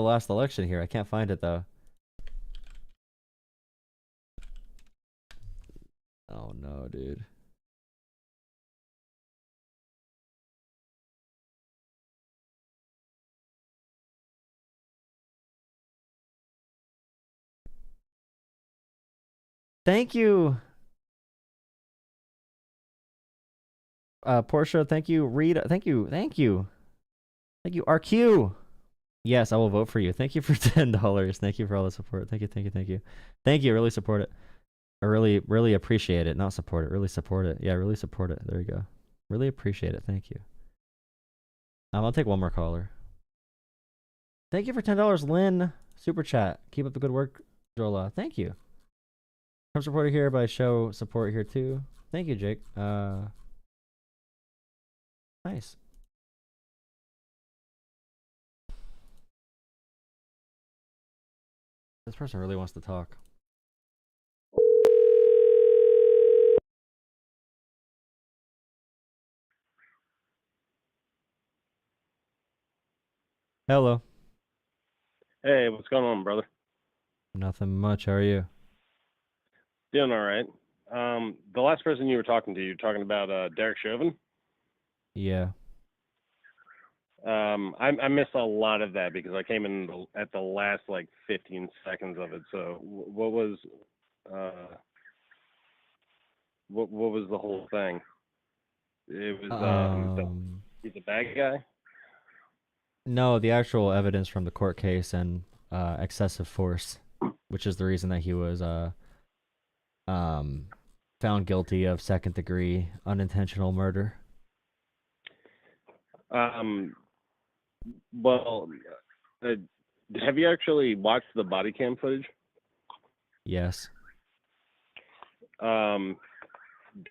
last election here. I can't find it, though. Oh, no, dude. Thank you. Portia, thank you. Rita, thank you. Thank you, RQ. Yes, I will vote for you. Thank you for $10. Thank you for all the support. Thank you. Really support it. I really appreciate it. Not support it. Really support it. Yeah, really support it. There you go. Really appreciate it. Thank you. I'll take one more caller. Thank you for $10, Lynn. Super chat. Keep up the good work, Jolah. Thank you. Trump supporter here by show support here too. Thank you, Jake. Nice. This person really wants to talk. Hello. Hey, what's going on, brother? Nothing much. How are you? Doing all right. The last person you were talking to, you were talking about Derek Chauvin. Yeah. I missed a lot of that because I came in at the last 15 seconds of it. So what was the whole thing? It was he's a bad guy. No, the actual evidence from the court case and excessive force, which is the reason that he was found guilty of second-degree unintentional murder. Well, have you actually watched the body cam footage? Yes.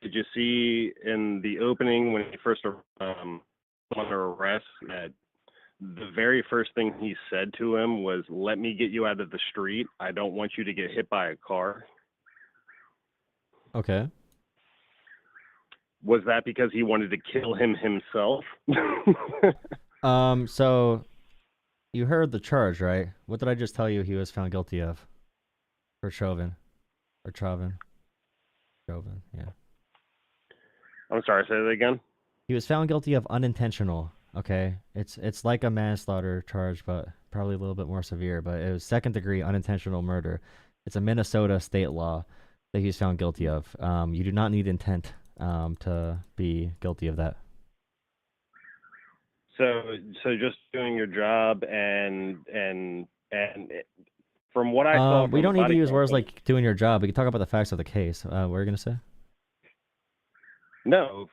did you see in the opening when he first under arrest that the very first thing he said to him was, "Let me get you out of the street. I don't want you to get hit by a car." Okay. Was that because he wanted to kill him himself? So you heard the charge, right? What did I just tell you he was found guilty of? For Chauvin. Or Chauvin. Chauvin, yeah. I'm sorry, say that again? He was found guilty of unintentional, okay? It's like a manslaughter charge, but probably a little bit more severe, but it was second-degree unintentional murder. It's a Minnesota state law that he was found guilty of. You do not need intent to be guilty of that. So just doing your job and from what I saw, we don't need to use words like doing your job. We can talk about the facts of the case. What are you gonna say? No,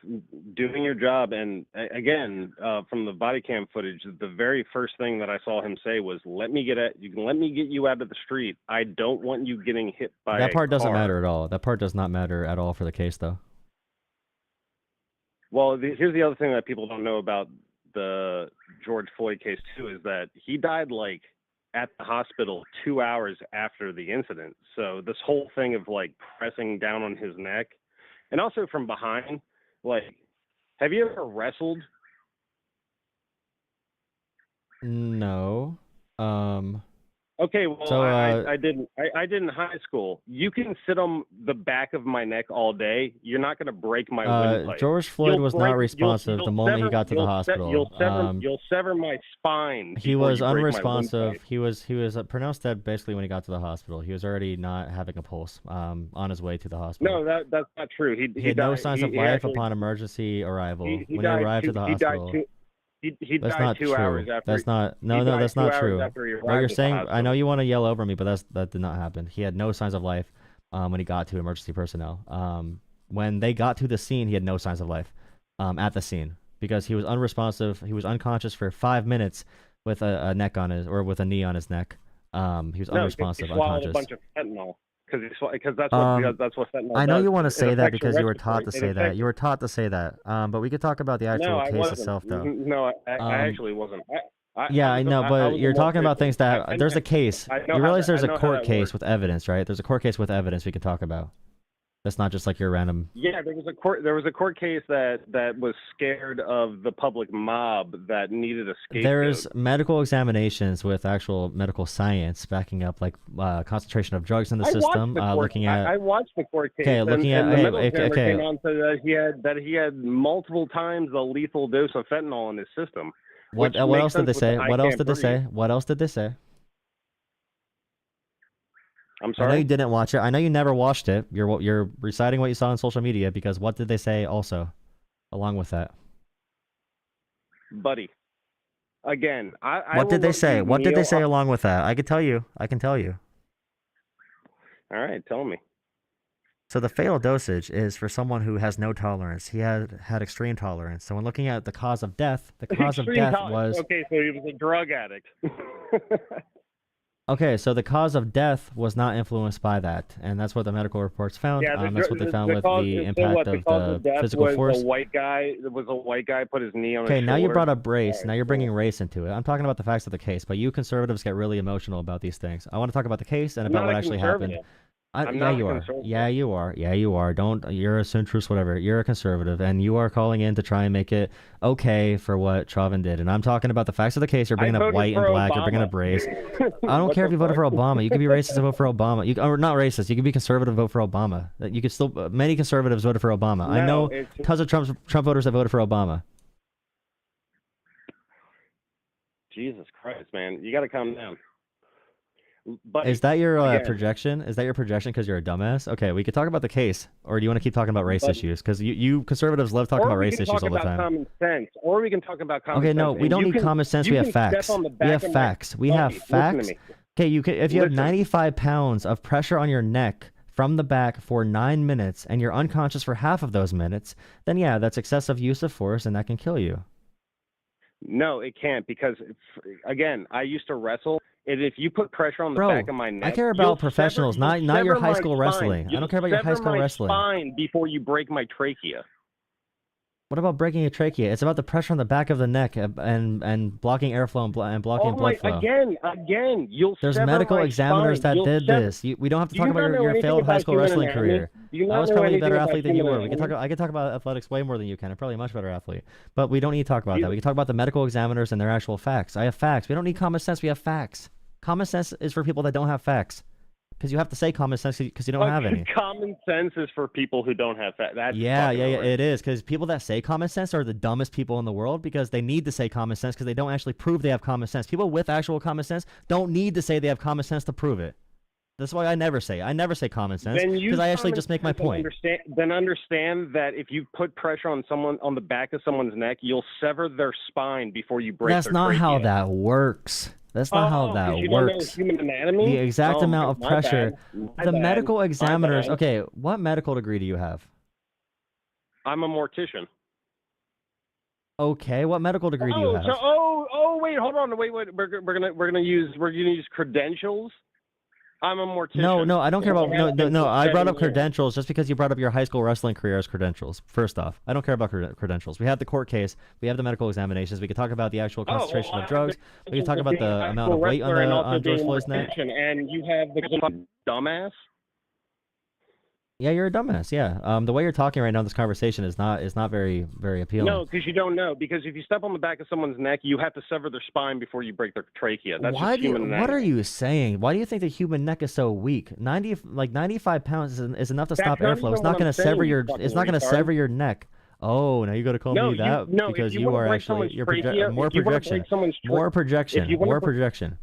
doing your job, and again, from the body cam footage, the very first thing that I saw him say was, "Let me get you out of the street. I don't want you getting hit by." That part doesn't car." matter at all. That part does not matter at all for the case, though. Well, here's the other thing that people don't know about the George Floyd case too, is that he died like at the hospital 2 hours after the incident. So this whole thing of like pressing down on his neck, and also from behind, like, have you ever wrestled? No. Okay, well, So, I did in high school. You can sit on the back of my neck all day. You're not going to break my windpipe. George Floyd You'll was break- not responsive the moment he got to the hospital. You'll sever my spine. He before was you break my unresponsive. windpipe. He was pronounced dead basically when he got to the hospital. He was already not having a pulse on his way to the hospital. No, that's not true. He had no died- signs of he life actually- upon emergency arrival. he When he died arrived two- to the he died hospital. two- He That's died not 2 true. hours after. That's not. No, he no, died that's 2 not hours true. after he What arrived you're at the saying, I hospital. know you want to yell over me, but that did not happen. He had no signs of life when he got to emergency personnel. When they got to the scene, he had no signs of life at the scene because he was unresponsive. He was unconscious for 5 minutes with a neck on his, or with a knee on his neck. He was unresponsive, he swallowed unconscious. a bunch of fentanyl because that's what fentanyl I know does. you want to It say that affects because your you were taught to respiratory. say that. You were taught to say that. But we could talk about the actual No, I case wasn't. itself, though. No, I actually wasn't. Yeah, I know, but you're talking about things that there's a case. I know You how realize that- there's I a know how court that case works. with evidence, right? There's a court case with evidence we can talk about. That's not just like your random. Yeah, there was a court case that was scared of the public mob that needed a scapegoat. There's medical examinations with actual medical science backing up, like concentration of drugs in the system. Looking at. I watched the court case. Okay, looking at. and the Hey, medical examiner okay. came on to that he had multiple times the lethal dose of fentanyl in his system. What which else makes did they sense with say? the What I else can't did they say? breathe. What else did they say? I'm I know sorry. you didn't watch it. I know you never watched it. You're reciting what you saw on social media because what did they say also, along with that? Buddy. Again, What did they say? What did they say along with that? I can tell you. All right, tell me. So the fatal dosage is for someone who has no tolerance. He had extreme tolerance. So when looking at the cause of death, the cause of death was Okay, so he was a drug addict. okay. So the cause of death was not influenced by that, and that's what the medical reports found. That's what they found with the impact of the physical force. A white guy put his knee on his Okay, now you shoulder. brought up race. All right, Now you're cool. bringing race into it. I'm talking about the facts of the case, but you conservatives get really emotional about these things. I want to talk about the case and I'm about not what a actually happened. conservative. I'm Yeah, not a you are. conservative. Yeah, you are. Yeah, you are. You're a centrist, whatever. You're a conservative, and you are calling in to try and make it okay for what Chauvin did. And I'm talking about the facts of the case. You're bringing I up voted white and for black. You're bringing Obama. up race. I don't What care if the you voted for fuck? Obama. You can be racist and vote for Obama. Or not racist. You can be conservative and vote for Obama. You could still. Many conservatives voted for Obama. I know it's- tons of Trump voters that voted for Obama. Jesus Christ, man, you got to calm down. But Is that your again, projection? Is that your projection because you're a dumbass? Okay, we could talk about the case, or do you want to keep talking about race But- issues? Because you conservatives love talking or about we race can issues talk all the about time. common sense, or we can talk about common Okay, sense. no, we and don't you need can- common sense. you We have can step facts. on the We back have of my- facts. We have Buddy, listen to facts. me. Okay, if you have Listen. 95 pounds of pressure on your neck from the back for 9 minutes, and you're unconscious for half of those minutes, then yeah, that's excessive use of force, and that can kill you. No, it can't because, again, I used to wrestle. And if you put pressure on the Bro, back of my neck, I care about professionals, not your high school wrestling. I don't care about your high school wrestling. Spine before you break my trachea. What about breaking a trachea? It's about the pressure on the back of the neck and blocking airflow and blocking blood flow. Again, you'll There's sever medical my examiners spine. that did this. We don't have to talk about your failed high school wrestling career. I was probably a better athlete than you were. I could talk about athletics way more than you can. I'm probably a much better athlete. But we don't need to talk about that. We can talk about the medical examiners and their actual facts. I have facts. We don't need common sense. We have facts. Common sense is for people that don't have facts. Because you have to say common sense because you don't have any. Common sense is for people who don't have facts. Yeah, it is. Because people that say common sense are the dumbest people in the world because they need to say common sense because they don't actually prove they have common sense. People with actual common sense don't need to say they have common sense to prove it. That's why I never say common sense because I actually just make my point. Understand that if you put pressure on someone on the back of someone's neck, you'll sever their spine before you break. That's not how that works. That's not how that works. Don't know human anatomy? The exact amount of pressure. The medical examiners. Okay, what medical degree do you have? I'm a mortician. Okay, what medical degree do you have? Wait, hold on. Wait. We're gonna use credentials. I'm a mortician. No, I don't care about no. I brought up credentials just because you brought up your high school wrestling career as credentials. First off, I don't care about credentials. We have the court case. We have the medical examinations. We could talk about the actual concentration of drugs. We can talk about the amount of weight on George Floyd's neck. And you have the dumbass. Yeah, you're a dumbass. Yeah. The way you're talking right now in this conversation is not very appealing. No, because you don't know. Because if you step on the back of someone's neck, you have to sever their spine before you break their trachea. That's just human anatomy. What are you saying? Why do you think the human neck is so weak? 95 pounds is enough to stop airflow. It's not going to sever your. It's not going to sever your neck. Oh, now you got to call me that because you are actually more projection. More projection.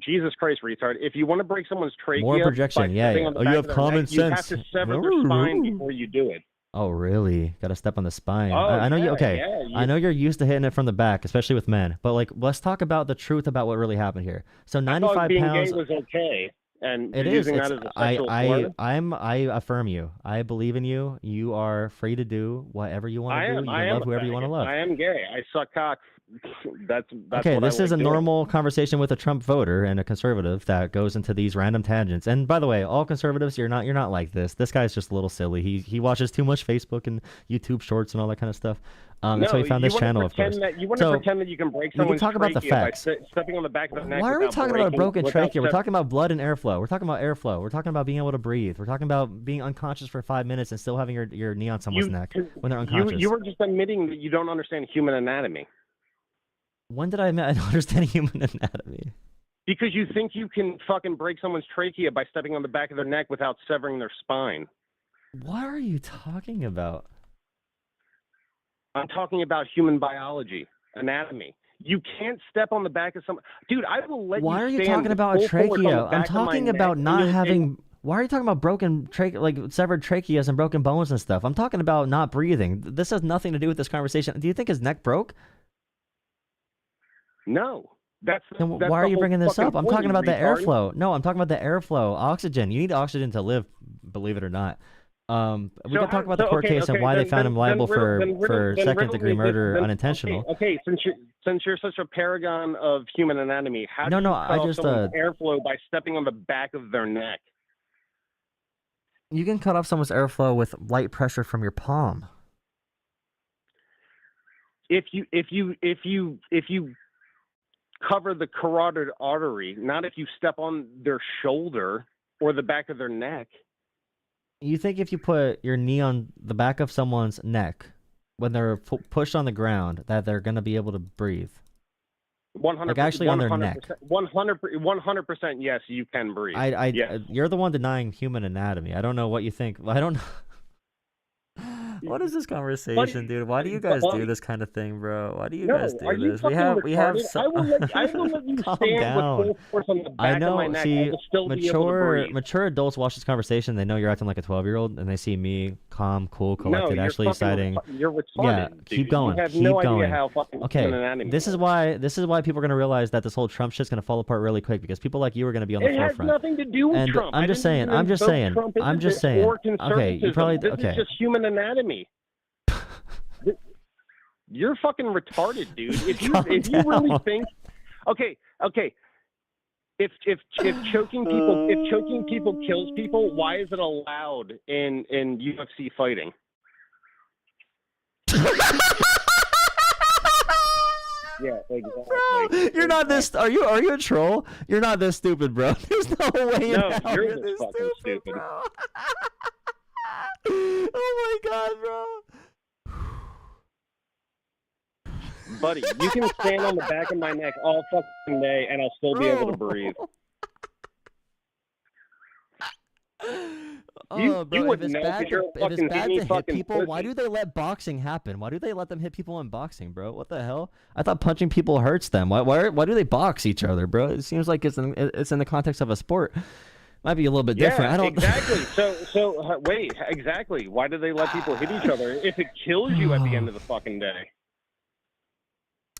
Jesus Christ, retard! If you want to break someone's trachea, more projection. Yeah. Oh, you have common sense. You have to sever their spine before you do it. Oh, really? Got to step on the spine. I know you. Okay, I know you're used to hitting it from the back, especially with men. But like, let's talk about the truth about what really happened here. So 95 being pounds. Gay was okay, and it using is. that as a sexual slur. I affirm you. I believe in you. You are free to do whatever you want to do. You can love whoever you want to love. I am gay. I suck cock. That's okay. What this I is like a normal conversation with a Trump voter and a conservative that goes into these random tangents. And by the way, all conservatives, you're not like this. This guy's just a little silly. He watches too much Facebook and YouTube Shorts and all that kind of stuff. That's why he found this channel, of course. You want to pretend that you can break someone's trachea about the facts. by stepping on the back of the neck. Why are we talking about a broken trachea? We're talking about blood and airflow. We're talking about airflow. We're talking about being able to breathe. We're talking about being unconscious for 5 minutes and still having your knee on someone's neck when they're unconscious. You were just admitting that you don't understand human anatomy. When did I admit I don't understand human anatomy? Because you think you can fucking break someone's trachea by stepping on the back of their neck without severing their spine. What are you talking about? I'm talking about human biology, anatomy. You can't step on the back of someone. Dude, I will let you Why are you stand talking about a trachea? I'm talking about not having... Why are you talking about broken severed tracheas and broken bones and stuff? I'm talking about not breathing. This has nothing to do with this conversation. Do you think his neck broke? No. That's why are you bringing this up? I'm talking about the airflow. No, I'm talking about the airflow. Oxygen. You need oxygen to live, believe it or not. We can talk about the court case and why they found him liable for second-degree murder unintentional. Okay, since you're such a paragon of human anatomy, how do you cut off someone's airflow by stepping on the back of their neck? You can cut off someone's airflow with light pressure from your palm. If you cover the carotid artery, not if you step on their shoulder or the back of their neck. You think if you put your knee on the back of someone's neck when they're pushed on the ground that they're going to be able to breathe? 100%. Like actually on their neck. 100% yes, you can breathe. Yes. You're the one denying human anatomy. I don't know what you think. I don't know. What is this conversation, dude? Why do you guys do this kind of thing, bro? Why do you guys do this? We have. I will let you calm stand down. with full force on the back of my neck. I will still be able to breathe. Mature adults watch this conversation. They know you're acting like a 12-year-old, and they see me calm, cool, collected, you're actually deciding. You're retarded. Yeah, dude. keep going. You have keep no going. idea how fucking okay, anatomy this is why people are gonna realize that this whole Trump shit's gonna fall apart really quick because people like you are gonna be on the forefront. It has nothing to do with and Trump. I'm just saying. Okay, you probably This is just human anatomy. You're fucking retarded, dude. If you really think, okay, If choking people kills people, why is it allowed in UFC fighting? Yeah, exactly. Bro, you're not this. Are you a troll? You're not this stupid, bro. There's no way. No, in hell you're this fucking stupid. bro. Oh my god, bro. Buddy, you can stand on the back of my neck all fucking day, and I'll still be able to breathe. Oh, bro, you if would it's know bad, 'cause you're a if it's fucking bad teeny to hit fucking people, why pussy. do they let boxing happen? Why do they let them hit people in boxing, bro? What the hell? I thought punching people hurts them. Why do they box each other, bro? It seems like it's in the context of a sport. Might be a little bit different. I don't exactly. So wait, exactly. Why do they let people hit each other if it kills you at the end of the fucking day?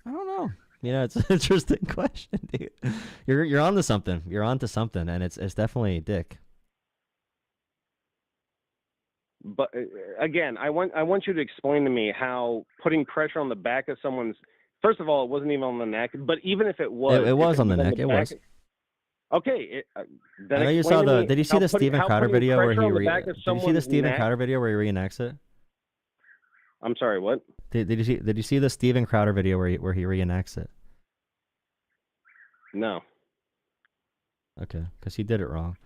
I don't know. You know, it's an interesting question, dude. You're onto something. You're onto something, and it's definitely dick. But again, I want you to explain to me how putting pressure on the back of someone's. First of all, it wasn't even on the neck. But even if it was, It was on the neck. It back, was. Okay. I know you saw the. Did you see the Steven Crowder video where he? Did you see the Steven Crowder video where he reenacts it? I'm sorry. What? Did you see the Steven Crowder video where he reenacts it? No. Okay, because he did it wrong.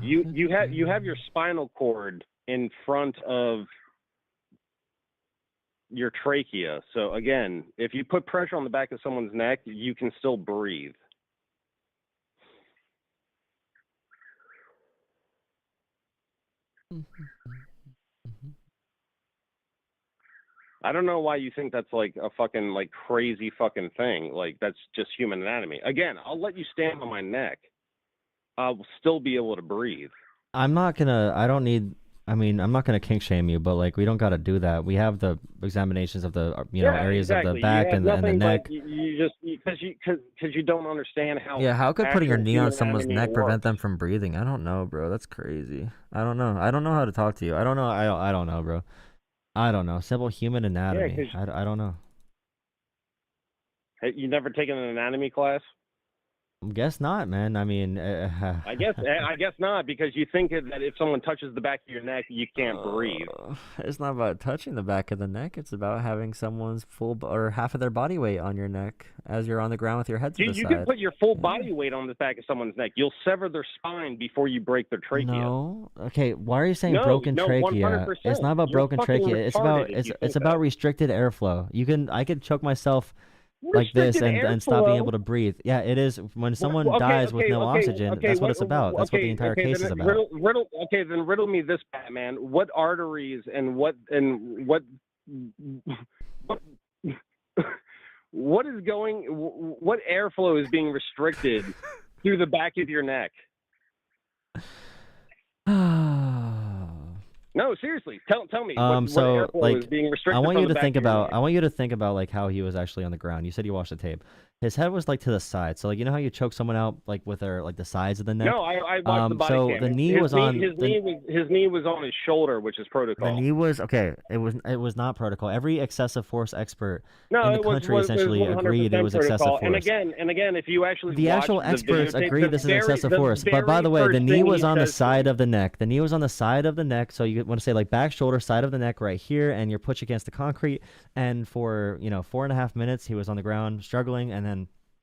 You have your spinal cord in front of your trachea. So again, if you put pressure on the back of someone's neck, you can still breathe. I don't know why you think that's like a fucking like crazy fucking thing. Like that's just human anatomy. Again, I'll let you stand on my neck. I'll still be able to breathe. I'm not gonna kink shame you, but like we don't gotta do that. We have the examinations of the areas of the back and the neck. You just because you don't understand how. Yeah, how could putting your knee on someone's neck works. prevent them from breathing? I don't know, bro. That's crazy. I don't know. I don't know how to talk to you. I don't know. I don't know, bro. I don't know. Simple human anatomy. I don't know. Hey, you never taken an anatomy class? Guess not, man. I mean, I guess not, because you think that if someone touches the back of your neck, you can't breathe. It's not about touching the back of the neck. It's about having someone's full or half of their body weight on your neck as you're on the ground with your head to the side. You can put your full body weight on the back of someone's neck. You'll sever their spine before you break their trachea. No. Okay. Why are you saying No, broken no, trachea? 100%. It's not about You're broken fucking trachea. It's about that. restricted airflow. I could choke myself like this and stop being able to breathe. Yeah, it is. When someone dies with no oxygen, that's what it's about. That's what the entire case is about. Then riddle me this, Pakman. What arteries and what airflow is being restricted through the back of your neck? No, seriously. Tell me. What airflow is being restricted? I want from you the to back think of your about. neck? I want you to think about like how he was actually on the ground. You said you watched the tape. His head was like to the side. So like you know how you choke someone out like with their like the sides of the neck. No, I watched the body so cam. the knee his was knee, on. His knee was on his shoulder, which is protocol. The knee was okay. It was not protocol. Every excessive force expert in the it country was essentially agreed it was protocol. excessive force. And again, if you actually The actual watch experts the videotape, agree this is excessive the force. But by the way, very the first knee thing was he on the says- side of the neck. The knee was on the side of the neck. So you want to say like back shoulder, side of the neck right here, and you're pushed against the concrete. And for 4.5 minutes, he was on the ground struggling, and then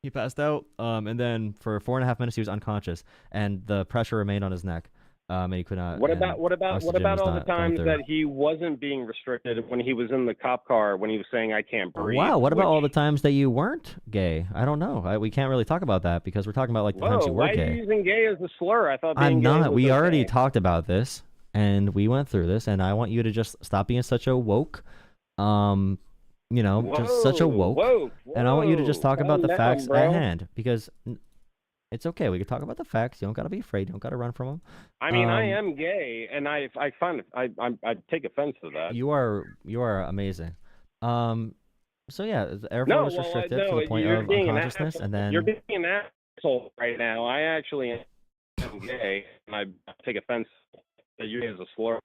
he passed out. And then for 4.5 minutes, he was unconscious, and the pressure remained on his neck. And he could not. What about oxygen was all the not going times through. that he wasn't being restricted when he was in the cop car when he was saying I can't breathe? Wow, what about all the times that you weren't gay? I don't know. We can't really talk about that because we're talking about like the times you were why are gay. you using gay as a slur? I thought being I'm gay not. was We already okay. talked about this, and we went through this, and I want you to just stop being such a woke, just such a woke. And I want you to just talk about the facts at hand because it's okay. We can talk about the facts. You don't gotta be afraid. You don't gotta run from them. I mean, I am gay, and I find I take offense to that. You are amazing. So yeah, the airflow was restricted to the point of unconsciousness, and then you're being an asshole right now. I actually am gay, and I take offense that you as a slur.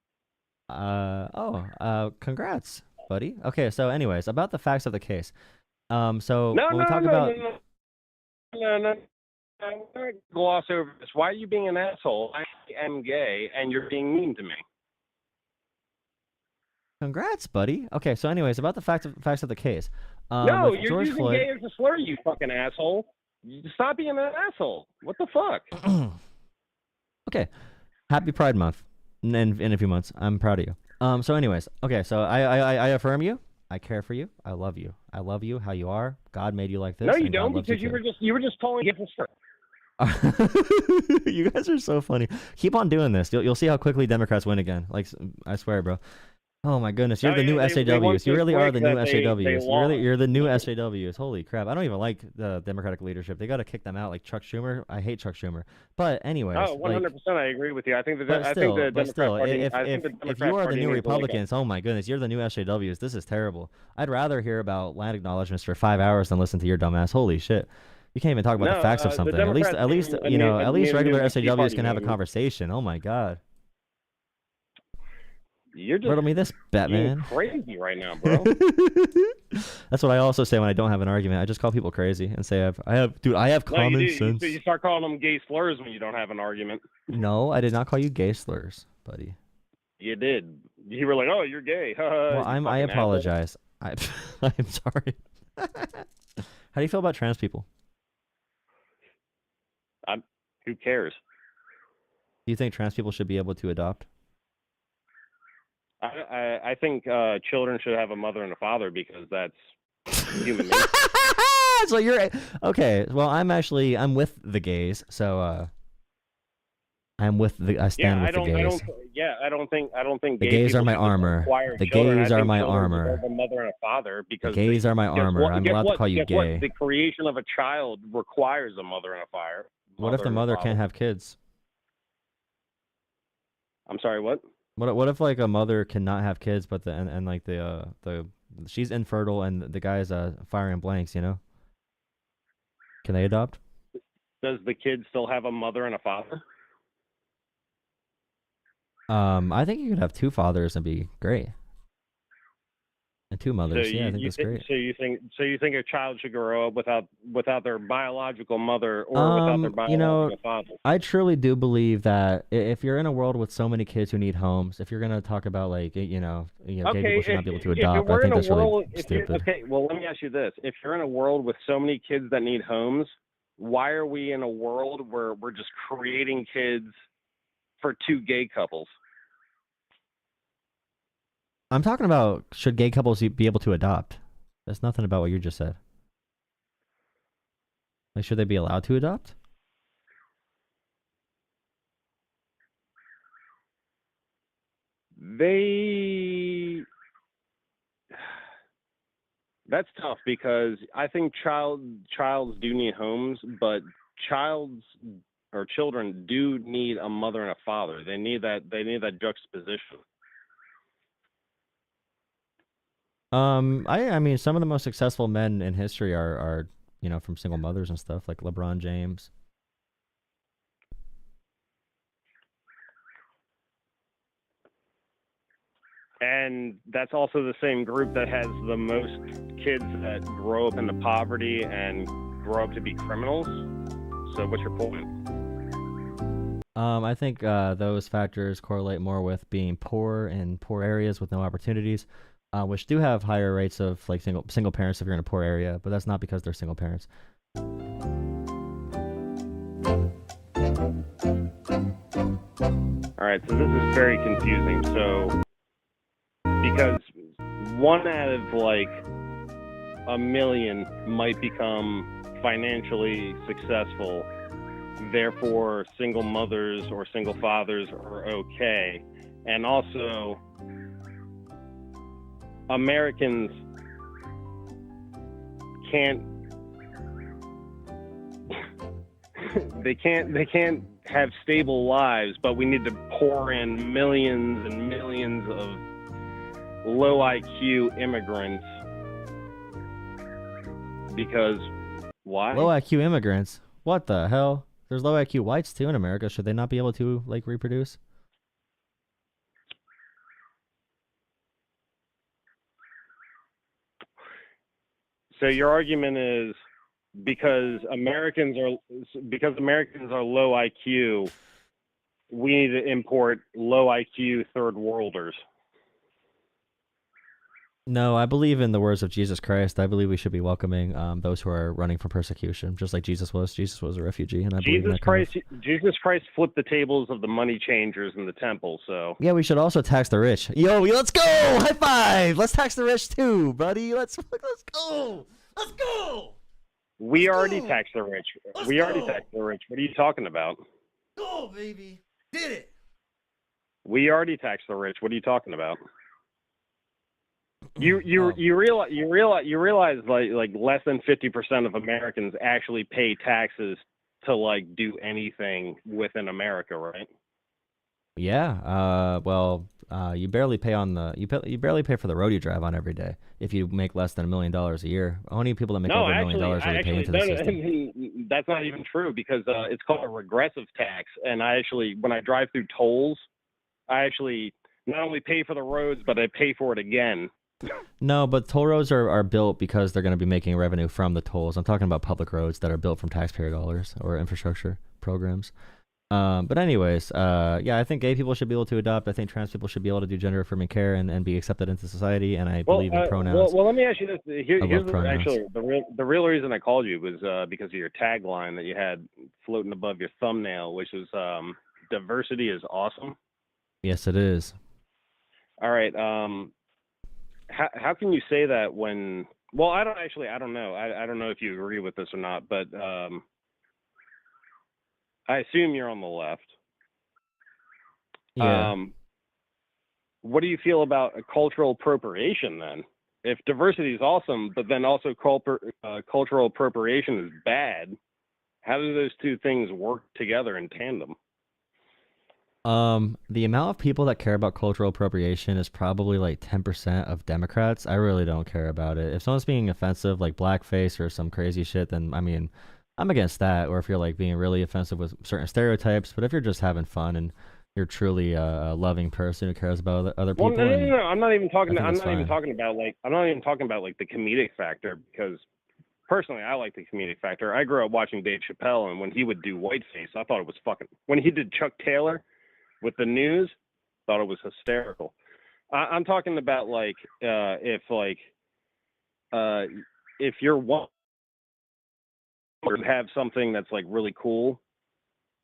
congrats, buddy. Okay, so anyways, about the facts of the case. So No, when we no, talk no, about no, no, no. I'm gonna gloss over this. Why are you being an asshole? I am gay, and you're being mean to me. congrats, buddy. Okay, so anyways, about the facts of the case. No, With you're George using Floyd. gay as a slur, you fucking asshole. Stop being an asshole. What the fuck? Okay, happy Pride Month. In a few months, I'm proud of you. So anyways, okay, so I affirm you. I care for you. I love you. I love you how you are. God made you like this. No, you and God don't, loves because you were just calling it a slur. You guys are so funny. Keep on doing this. You'll see how quickly Democrats win again. Like, I swear, bro. Oh my goodness, you're Oh, the new yeah, they won SAWs. You so really are quick the new that they SAWs. lost. You're the new SAWs. Holy crap! I don't even like the Democratic leadership. They got to kick them out, like Chuck Schumer. I hate Chuck Schumer. But anyways, Oh, 100%, I agree with you. I think the but still, Democrat Party. if you are the new Republicans, oh my goodness, you're the new SJWs. This is terrible. I'd rather hear about land acknowledgements for 5 hours than listen to your dumbass. Holy shit. You can't even talk about the facts of something. At least regular SJWs can have a conversation. Oh my god. You're just Riddle me this, being Batman. crazy right now, bro. That's what I also say when I don't have an argument. I just call people crazy and say I have No, common you do. sense. You start calling them gay slurs when you don't have an argument. No, I did not call you gay slurs, buddy. You did. You were like, "Oh, you're gay." Well, I apologize. I'm sorry. How do you feel about trans people? Who cares? Do you think trans people should be able to adopt? I think children should have a mother and a father because that's human nature. So you're okay. Well, I'm with the gays, so I'm with the. I stand with the gays. I don't think The gay gays are people my should armor. acquire The children. gays I are think my children armor. deserve a mother and a father because The gays are my armor. I'm allowed to call you gay. The creation of a child requires a mother and a father. What if the mother can't have kids? I'm sorry, what? What if like a mother cannot have kids, but the she's infertile and the guy's firing blanks, you know? Can they adopt? Does the kid still have a mother and a father? I think you could have two fathers and be great. And two mothers, I think that's great. So you think a child should grow up without their biological mother or without their biological father? I truly do believe that if you're in a world with so many kids who need homes, if you're gonna talk about like gay people should not be able to adopt, I think that's really stupid. Okay, well let me ask you this: if you're in a world with so many kids that need homes, why are we in a world where we're just creating kids for two gay couples? I'm talking about should gay couples be able to adopt? That's nothing about what you just said. Like, should they be allowed to adopt? That's tough because I think childs do need homes, but children do need a mother and a father. They need that juxtaposition. I mean, some of the most successful men in history are from single mothers and stuff, like LeBron James. And that's also the same group that has the most kids that grow up into poverty and grow up to be criminals. So what's your point? I think those factors correlate more with being poor in poor areas with no opportunities. Which do have higher rates of like single parents if you're in a poor area, but that's not because they're single parents. All right, so this is very confusing. So, because one out of like a million might become financially successful, therefore single mothers or single fathers are okay, and also Americans they can't have stable lives, but we need to pour in millions and millions of low IQ immigrants because why? Low IQ immigrants? What the hell? There's low IQ whites too in America. Should they not be able to like reproduce? So your argument is because Americans are low IQ, we need to import low IQ third worlders. No, I believe in the words of Jesus Christ. I believe we should be welcoming those who are running from persecution, just like Jesus was. Jesus was a refugee, and I believe in that Jesus Christ flipped the tables of the money changers in the temple. So yeah, we should also tax the rich. Yo, let's go! High five! Let's tax the rich too, buddy. Let's go! Let's go! We already taxed the rich. We already taxed the rich. What are you talking about? Go, baby! Did it! We already taxed the rich. What are you talking about? You realize like less than 50% of Americans actually pay taxes to like do anything within America, right? Yeah. You barely pay on the you barely pay for the road you drive on every day if you make less than $1 million a year. Only people that make over $1 million really pay into the system. That's not even true because it's called a regressive tax. And when I drive through tolls, I actually not only pay for the roads, but I pay for it again. No, but toll roads are built because they're going to be making revenue from the tolls. I'm talking about public roads that are built from taxpayer dollars or infrastructure programs. But anyways, yeah, I think gay people should be able to adopt. I think trans people should be able to do gender affirming care and be accepted into society. And I believe in pronouns. Well, let me ask you this. Here's actually the real reason I called you was because of your tagline that you had floating above your thumbnail, which was diversity is awesome. Yes, it is. All right. How can you say that when? Well, I don't know. I don't know if you agree with this or not, but I assume you're on the left. Yeah. What do you feel about cultural appropriation then? If diversity is awesome, but then also cultural appropriation is bad, how do those two things work together in tandem? The amount of people that care about cultural appropriation is probably like 10% of Democrats. I really don't care about it. If someone's being offensive, like blackface or some crazy shit, then I mean, I'm against that. Or if you're like being really offensive with certain stereotypes, but if you're just having fun and you're truly a loving person who cares about other people, well, no. I'm not even talking about like the comedic factor because personally, I like the comedic factor. I grew up watching Dave Chappelle, and when he would do whiteface, I thought it was fucking. When he did Chuck Taylor with the news, thought it was hysterical. I'm talking about like if you're one or have something that's like really cool,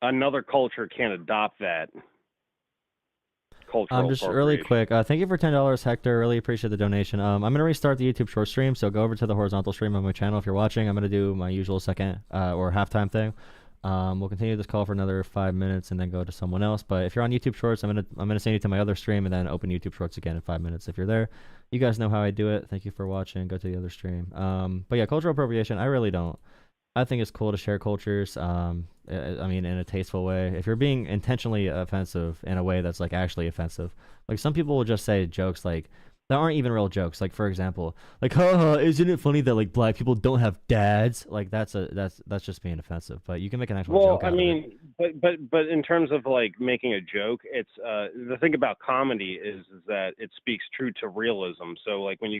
another culture can't adopt that. Just really quick. Thank you for $10, Hector. Really appreciate the donation. I'm gonna restart the YouTube short stream, so go over to the horizontal stream on my channel if you're watching. I'm gonna do my usual second or halftime thing. We'll continue this call for another 5 minutes and then go to someone else. But if you're on YouTube Shorts, I'm gonna send you to my other stream and then open YouTube Shorts again in 5 minutes. If you're there, you guys know how I do it. Thank you for watching. Go to the other stream. But yeah, cultural appropriation, I really don't. I think it's cool to share cultures. I mean, in a tasteful way. If you're being intentionally offensive in a way that's like actually offensive, like some people will just say jokes like that aren't even real jokes. Like for example, like, haha, isn't it funny that like black people don't have dads? Like that's just being offensive. But you can make an actual joke. Well, I mean, but in terms of like making a joke, it's the thing about comedy is that it speaks true to realism. So like when you